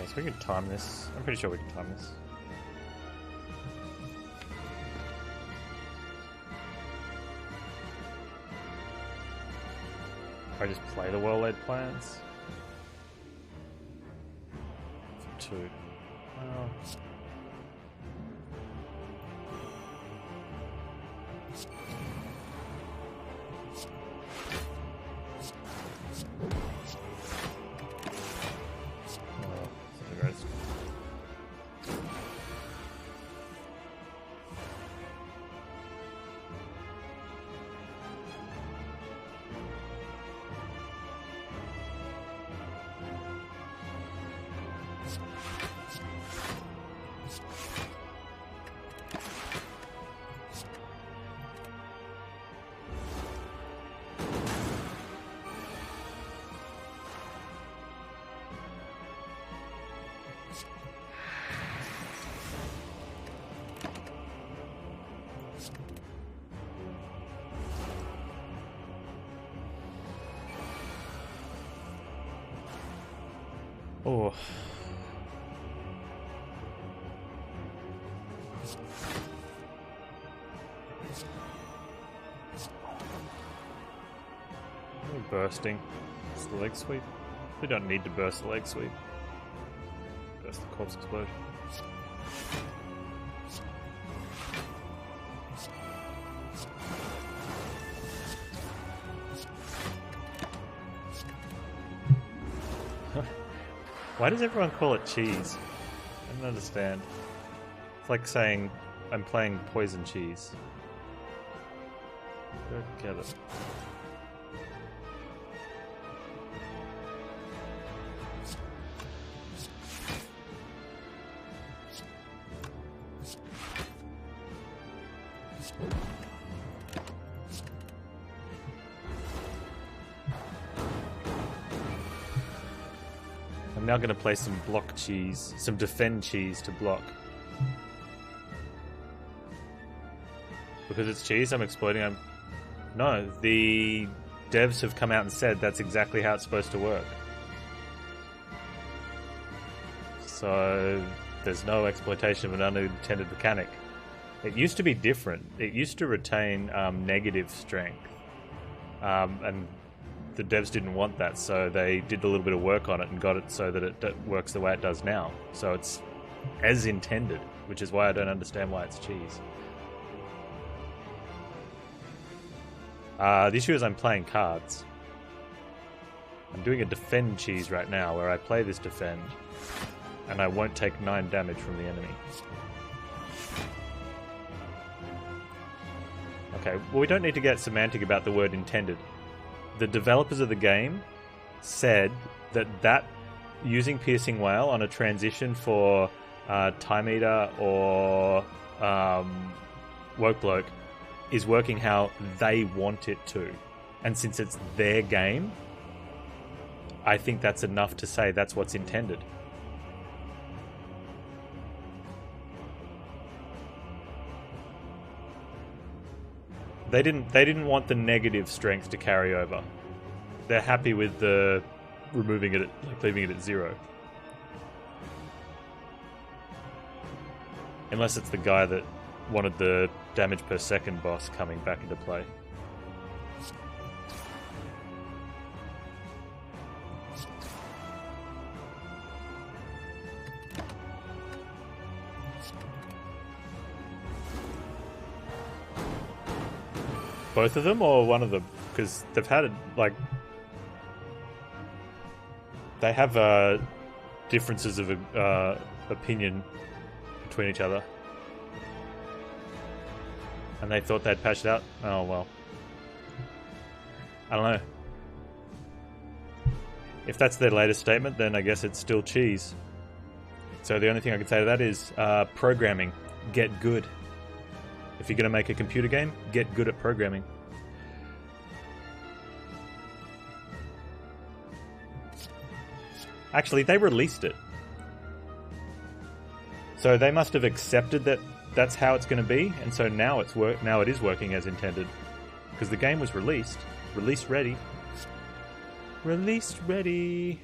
So we can time this. I'm pretty sure we can time this. I just play the well-laid plans. For 2. Oh. Bursting. It's the leg sweep. We don't need to burst the leg sweep. Burst the corpse explosion. Why does everyone call it cheese? I don't understand. It's like saying I'm playing poison cheese. Don't get it. I'm now going to play some block cheese, some defend cheese to block. Because it's cheese, I'm exploiting. No, the devs have come out and said that's exactly how it's supposed to work. So there's no exploitation of an unintended mechanic. It used to be different. It used to retain negative strength. And the devs didn't want that, so they did a little bit of work on it and got it so that it works the way it does now. So it's as intended, which is why I don't understand why it's cheese. The issue is I'm playing cards. I'm doing a defend cheese right now, where I play this defend, and I won't take 9 damage from the enemy. Okay, well, we don't need to get semantic about the word intended. The developers of the game said that using Piercing Whale on a transition for Time Eater or Woke Bloke is working how they want it to. And since it's their game, I think that's enough to say that's what's intended. They didn't want the negative strength to carry over. They're happy with the removing it, leaving it at 0. Unless it's the guy that wanted the damage per second boss coming back into play. Both of them or one of them? Because they've had they have differences of opinion between each other. And they thought they'd patched it out? Oh, well. I don't know. If that's their latest statement, then I guess it's still cheese. So the only thing I can say to that is programming. Get good. If you're going to make a computer game, get good at programming. Actually, they released it. So they must have accepted that that's how it's going to be, and so now it is working as intended. Because the game was released. Release ready. Release ready.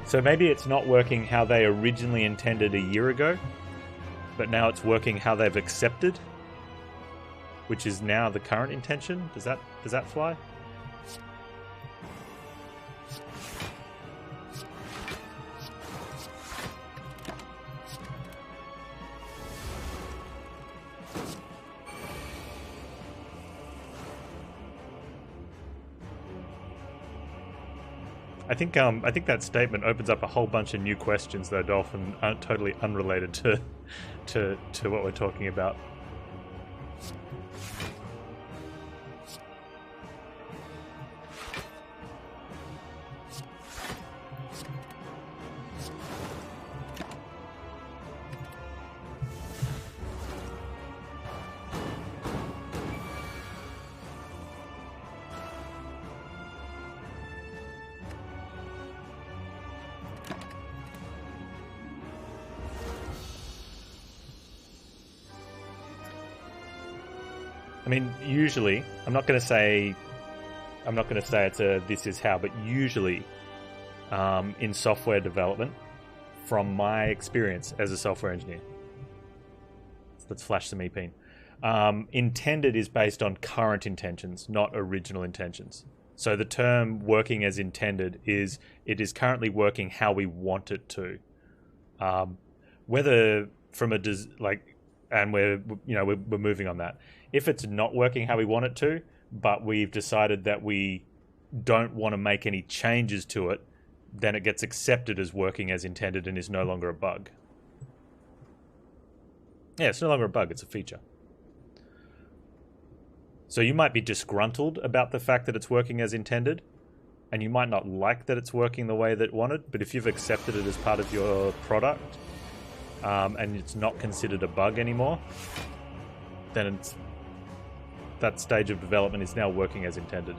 So maybe it's not working how they originally intended a year ago, but now it's working how they've accepted, which is now the current intention. Does that fly? I think that statement opens up a whole bunch of new questions, though, Dolphin, totally unrelated to what we're talking about. I mean, usually, I'm not going to say it's a this is how, but usually, in software development, from my experience as a software engineer, let's flash some EPing. Intended is based on current intentions, not original intentions. So the term working as intended is it is currently working how we want it to. Whether from a and we're moving on that. If it's not working how we want it to, but we've decided that we don't want to make any changes to it, then it gets accepted as working as intended and is no longer a bug. Yeah, it's no longer a bug, it's a feature. So you might be disgruntled about the fact that it's working as intended, and you might not like that it's working the way that it wanted, but if you've accepted it as part of your product, and it's not considered a bug anymore, then that stage of development is now working as intended.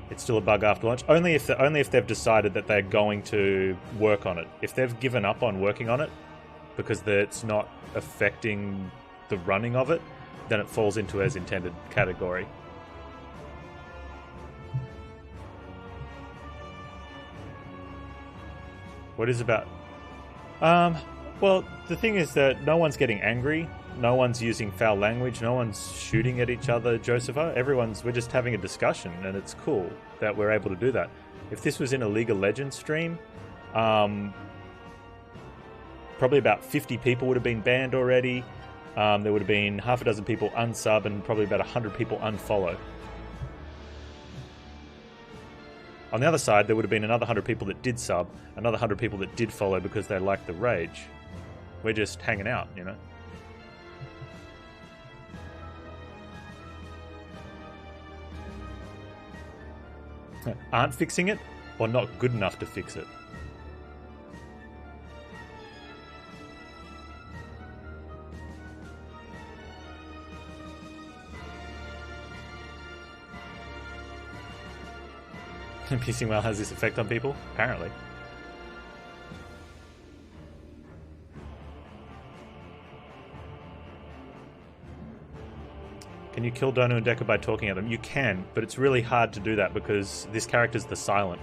It's still a bug after launch, only if they've decided that they're going to work on it. If they've given up on working on it because it's not affecting the running of it, then it falls into as intended category. What is about? Well, the thing is that no one's getting angry, no one's using foul language, no one's shooting at each other, Josepha. We're just having a discussion, and it's cool that we're able to do that. If this was in a League of Legends stream, probably about 50 people would have been banned already. There would have been half a dozen people unsub and probably about 100 people unfollow. On the other side, there would have been another 100 people that did sub, another 100 people that did follow because they liked the rage. We're just hanging out, you know? Aren't fixing it, or not good enough to fix it? Pissing well has this effect on people? Apparently. Can you kill Donu and Decker by talking at them? You can, but it's really hard to do that because this character's the silent.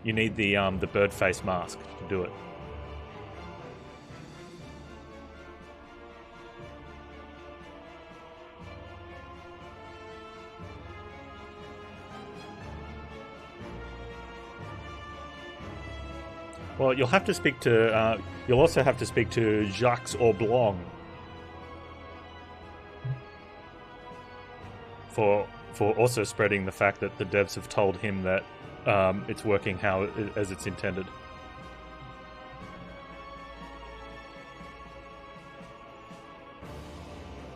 You need the bird face mask to do it. Well, you'll have to speak to. You'll also have to speak to Jacques Oblong for also spreading the fact that the devs have told him that it's working as it's intended.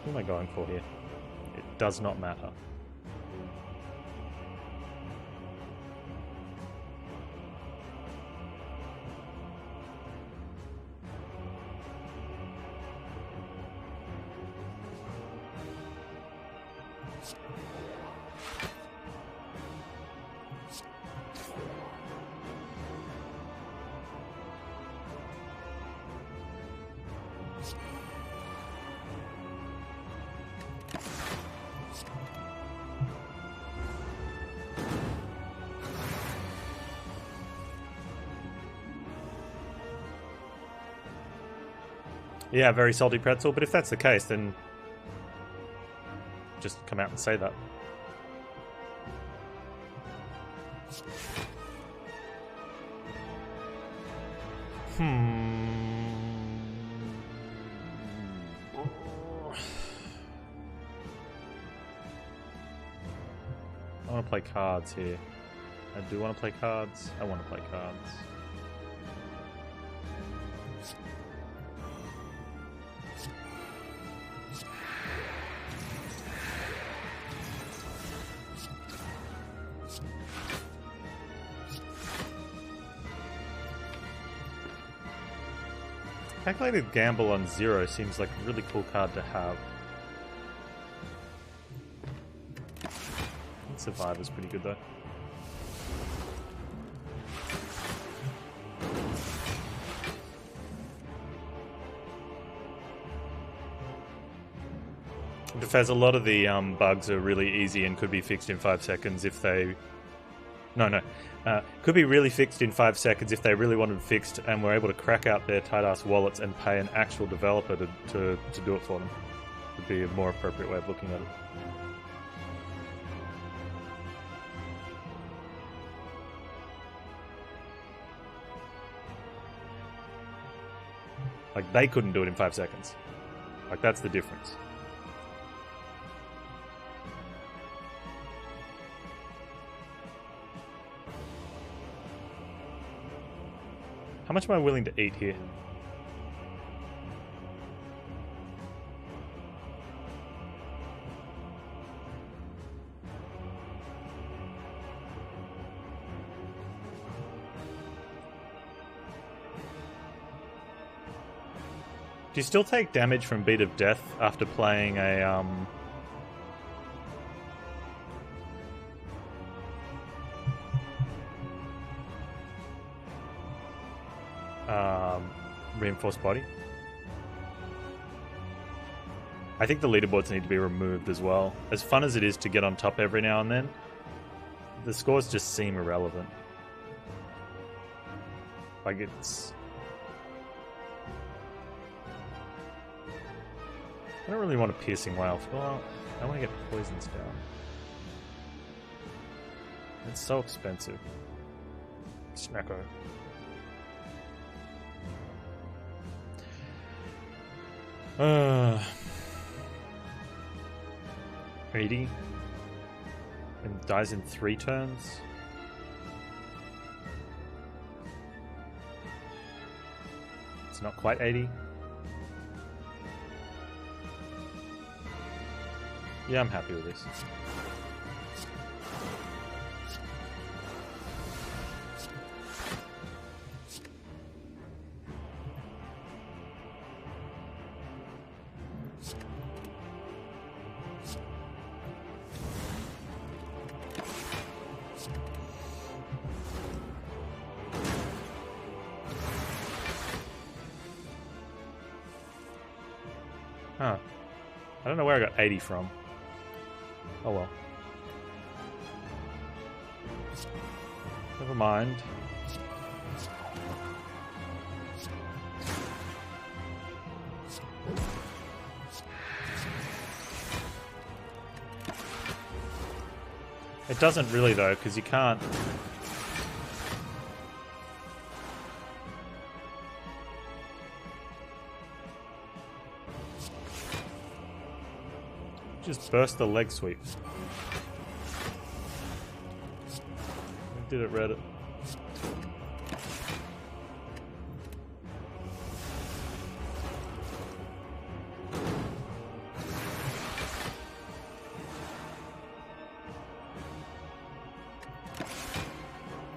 What am I going for here? It does not matter. Yeah, very salty pretzel, but if that's the case, then just come out and say that. I want to play cards here. I do want to play cards. I want to play cards. Calculated Gamble on 0 seems like a really cool card to have. Survivor's pretty good though. Defaz, a lot of the bugs are really easy and could be fixed in 5 seconds if they No, no. Could be really fixed in 5 seconds if they really wanted fixed and were able to crack out their tight-ass wallets and pay an actual developer to do it for them. Would be a more appropriate way of looking at it. Like, they couldn't do it in 5 seconds. Like, that's the difference. How much am I willing to eat here? Do you still take damage from Beat of Death after playing a reinforced body? I think the leaderboards need to be removed as well. As fun as it is to get on top every now and then, the scores just seem irrelevant. Like, it's... I don't really want a piercing whale. Well, I want to get poisons down. It's so expensive. Snecko. Uh, 80 and dies in 3 turns. It's not quite 80. Yeah, I'm happy with this. Huh. I don't know where I got 80 from. Oh well. Never mind. It doesn't really though, because you can't... Just burst the leg sweep. I did it, Reddit.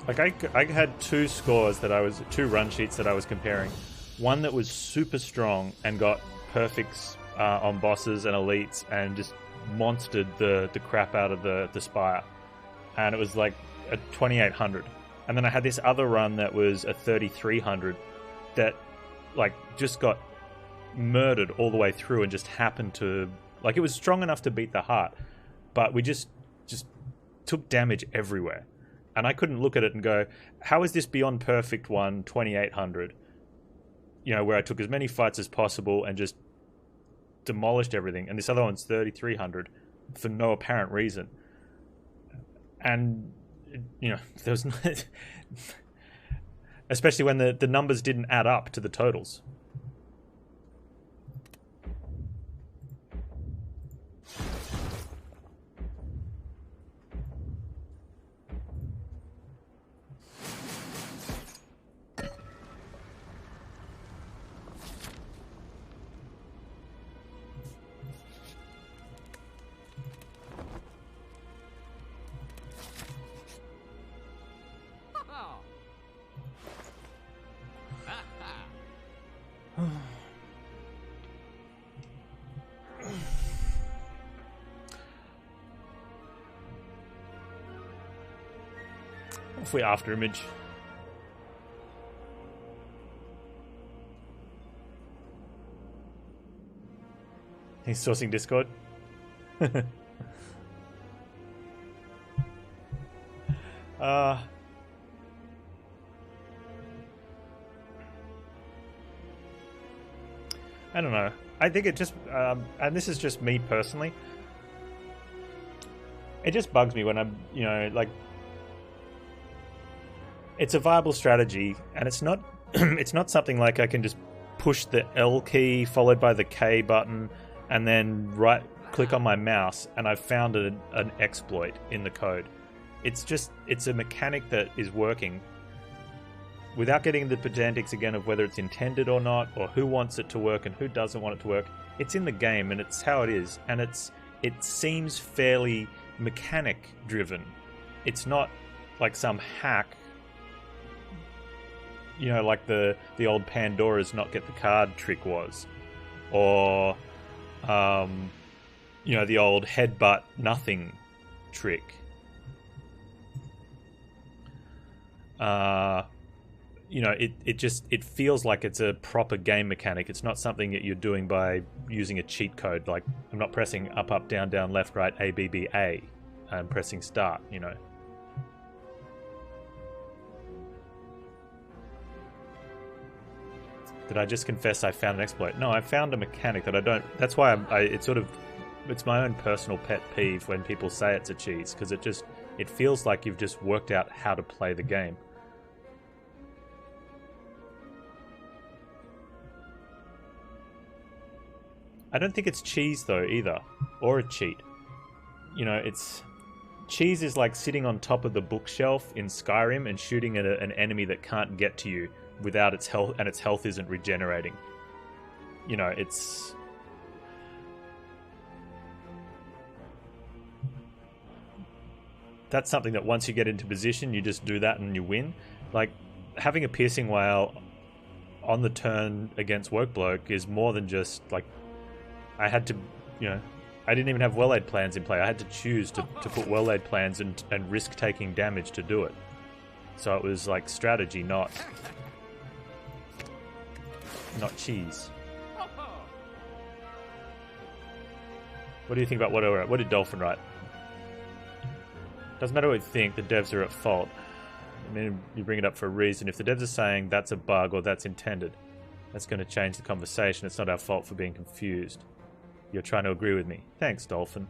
Like I had 2 scores that I was 2 run sheets that I was comparing. One that was super strong and got perfects on bosses and elites and just monstered the crap out of the Spire, and it was like a 2800. And then I had this other run that was a 3300 that like just got murdered all the way through and just happened to, like, it was strong enough to beat the heart, but we just took damage everywhere. And I couldn't look at it and go, how is this beyond perfect one 2800? You know, where I took as many fights as possible and just demolished everything, and this other one's 3300 for no apparent reason. And you know, there was especially when the numbers didn't add up to the totals. If we after image. He's sourcing Discord. Uh, I don't know. I think it just, and this is just me personally, it just bugs me when I'm, you know, like, it's a viable strategy, and it's not, it's not something like I can just push the L key followed by the K button, and then right click on my mouse, and I've found an exploit in the code. It's just, it's a mechanic that is working. Without getting the pedantics again of whether it's intended or not, or who wants it to work and who doesn't want it to work, it's in the game and it's how it is, and it seems fairly mechanic driven. It's not like some hack, you know, like the old Pandora's not get the card trick was, or you know, the old headbutt nothing trick. You know, it feels like it's a proper game mechanic. It's not something that you're doing by using a cheat code. Like, I'm not pressing up, up, down, down, left, right, A, B, B, A, and pressing start, you know. Did I just confess I found an exploit? No, I found a mechanic that I don't... That's why it's sort of... It's my own personal pet peeve when people say it's a cheese, because it feels like you've just worked out how to play the game. I don't think it's cheese, though, either. Or a cheat. You know, it's... Cheese is like sitting on top of the bookshelf in Skyrim and shooting at an enemy that can't get to you without its health, and its health isn't regenerating. You know, it's... That's something that once you get into position, you just do that and you win. Like, having a piercing whale on the turn against Workbloke is more than just, like... I had to, you know... I didn't even have well-laid plans in play. I had to choose to put well-laid plans and risk taking damage to do it. So it was like strategy, not cheese. What do you think about what did Dolphin write? Doesn't matter what you think, the devs are at fault. I mean, you bring it up for a reason. If the devs are saying that's a bug or that's intended, that's going to change the conversation. It's not our fault for being confused. You're trying to agree with me. Thanks, Dolphin.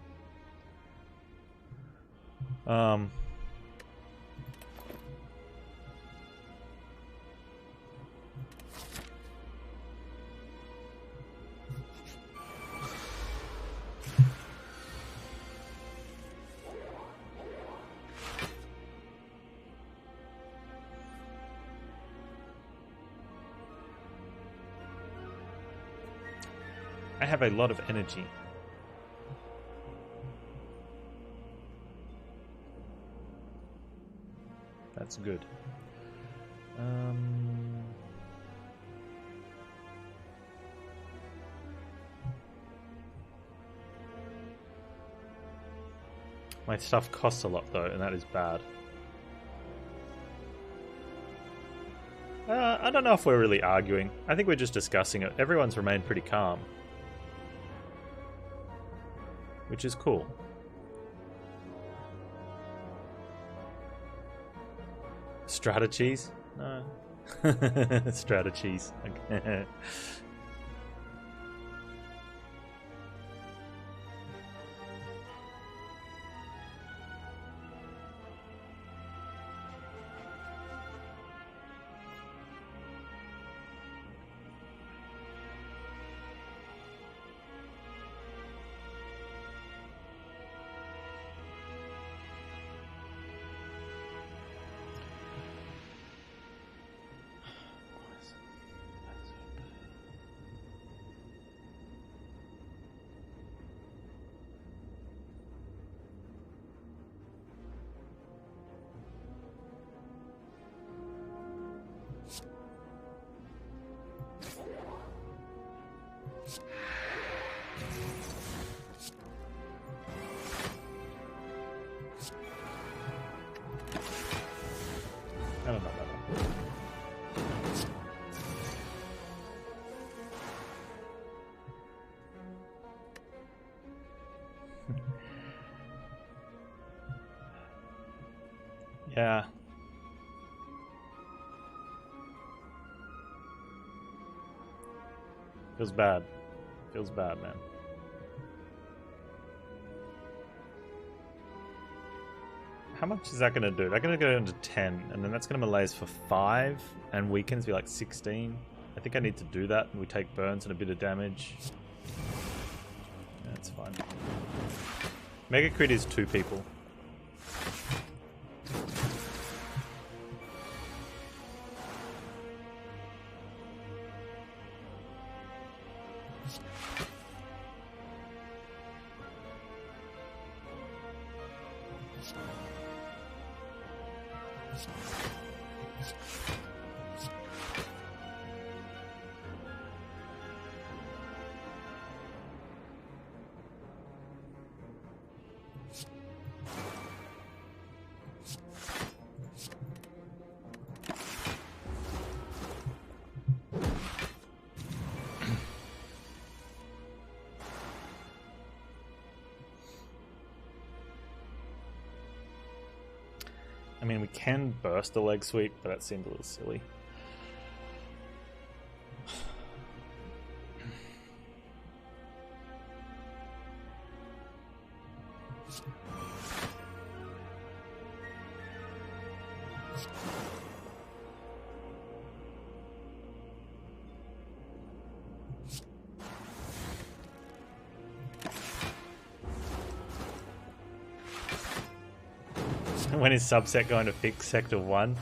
I have a lot of energy. That's good. My stuff costs a lot though, and that is bad. I don't know if we're really arguing. I think we're just discussing it. Everyone's remained pretty calm. Which is cool. Strategies? No. Strategies. Okay. I don't know about that. Yeah. Feels bad. Feels bad, man. How much is that going to do? They're going to go into 10, and then that's going to malaise for 5, and weakens be like 16. I think I need to do that, and we take burns and a bit of damage. That's fine. Mega crit is 2 people. I mean, we can burst the leg sweep, but that seemed a little silly. When is subset going to fix Sector 1?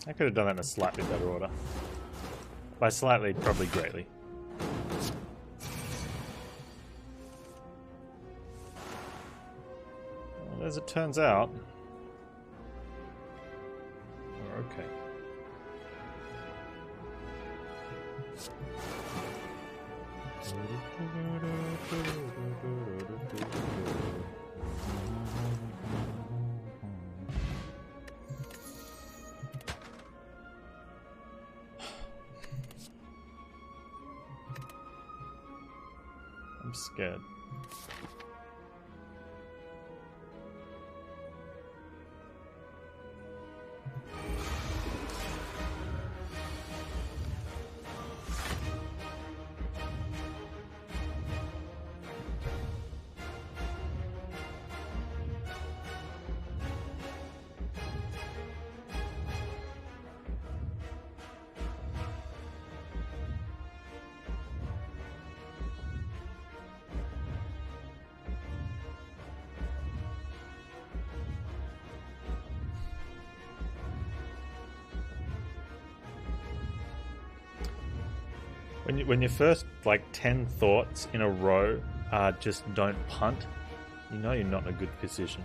I could have done that in a slightly better order. By slightly, probably greatly. Well, as it turns out... We're okay. I'm scared. When your first like 10 thoughts in a row are just don't punt, you know you're not in a good position.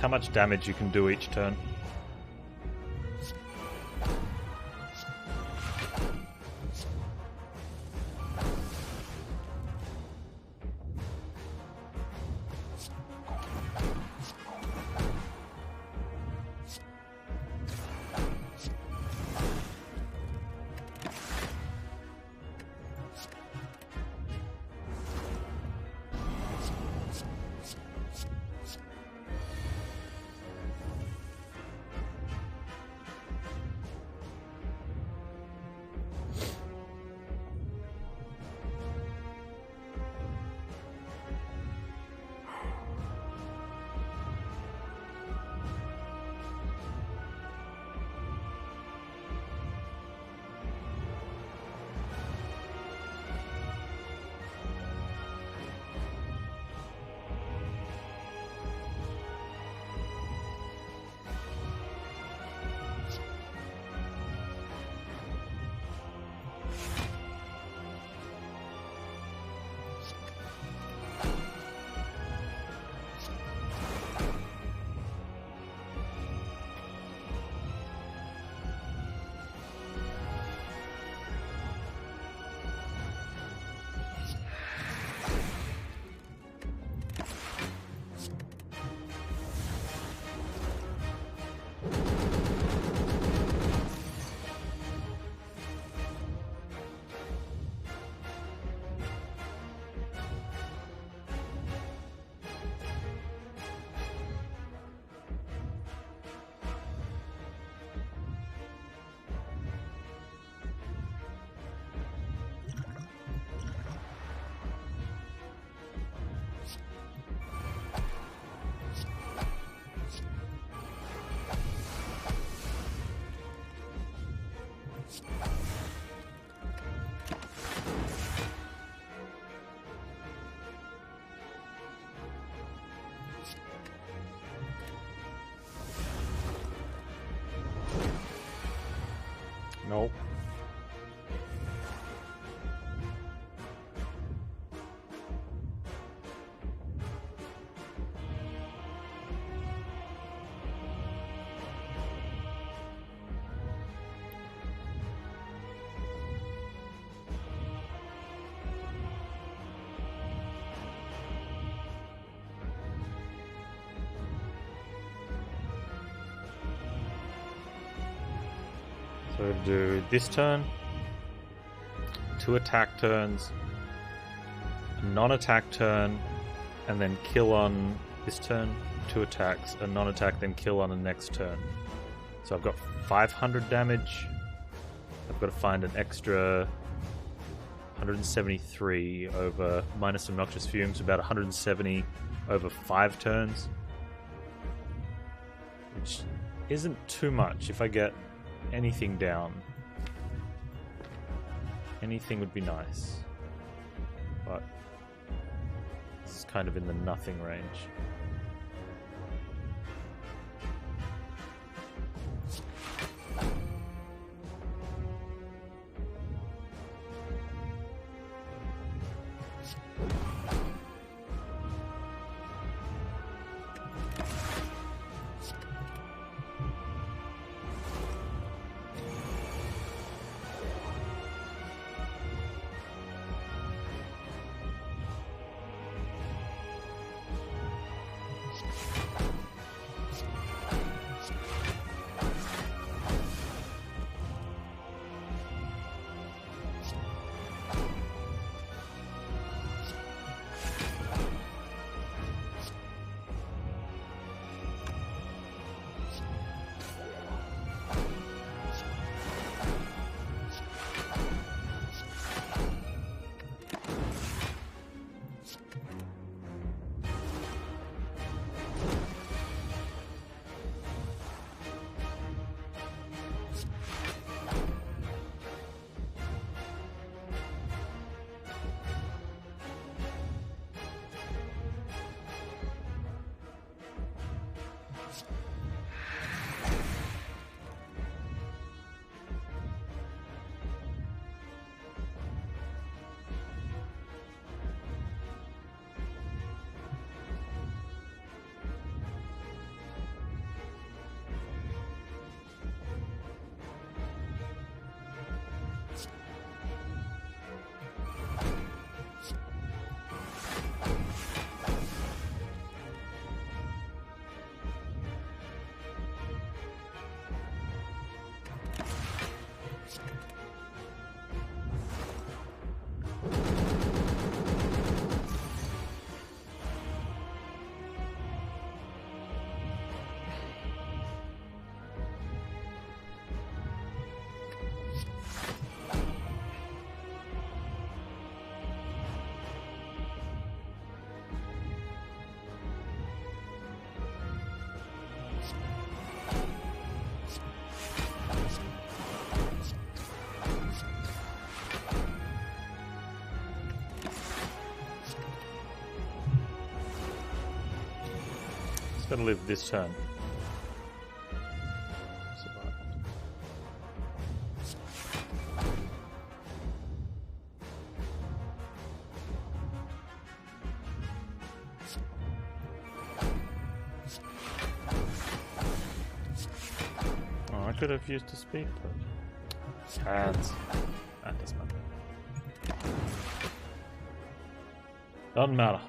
how much damage you can do each turn. Nope. So do this turn, 2 attack turns, a non-attack turn, and then kill on this turn, 2 attacks, a non-attack, then kill on the next turn. So I've got 500 damage. I've got to find an extra 173 over minus some noxious fumes, about 170 over 5 turns, which isn't too much. If I get anything down, anything would be nice, but this is kind of in the nothing range. Gotta live this turn. Survive. Oh, I could have used a speed push. Panz. That doesn't matter. Doesn't matter.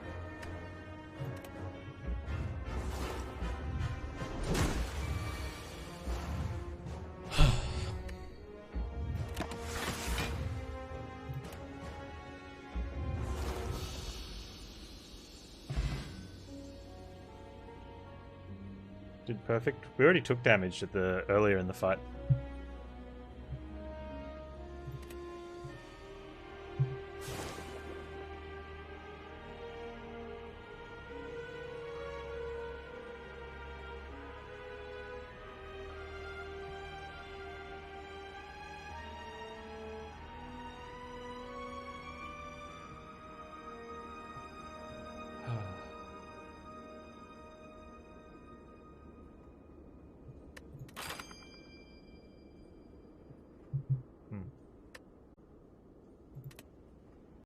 Did perfect. We already took damage at the earlier in the fight.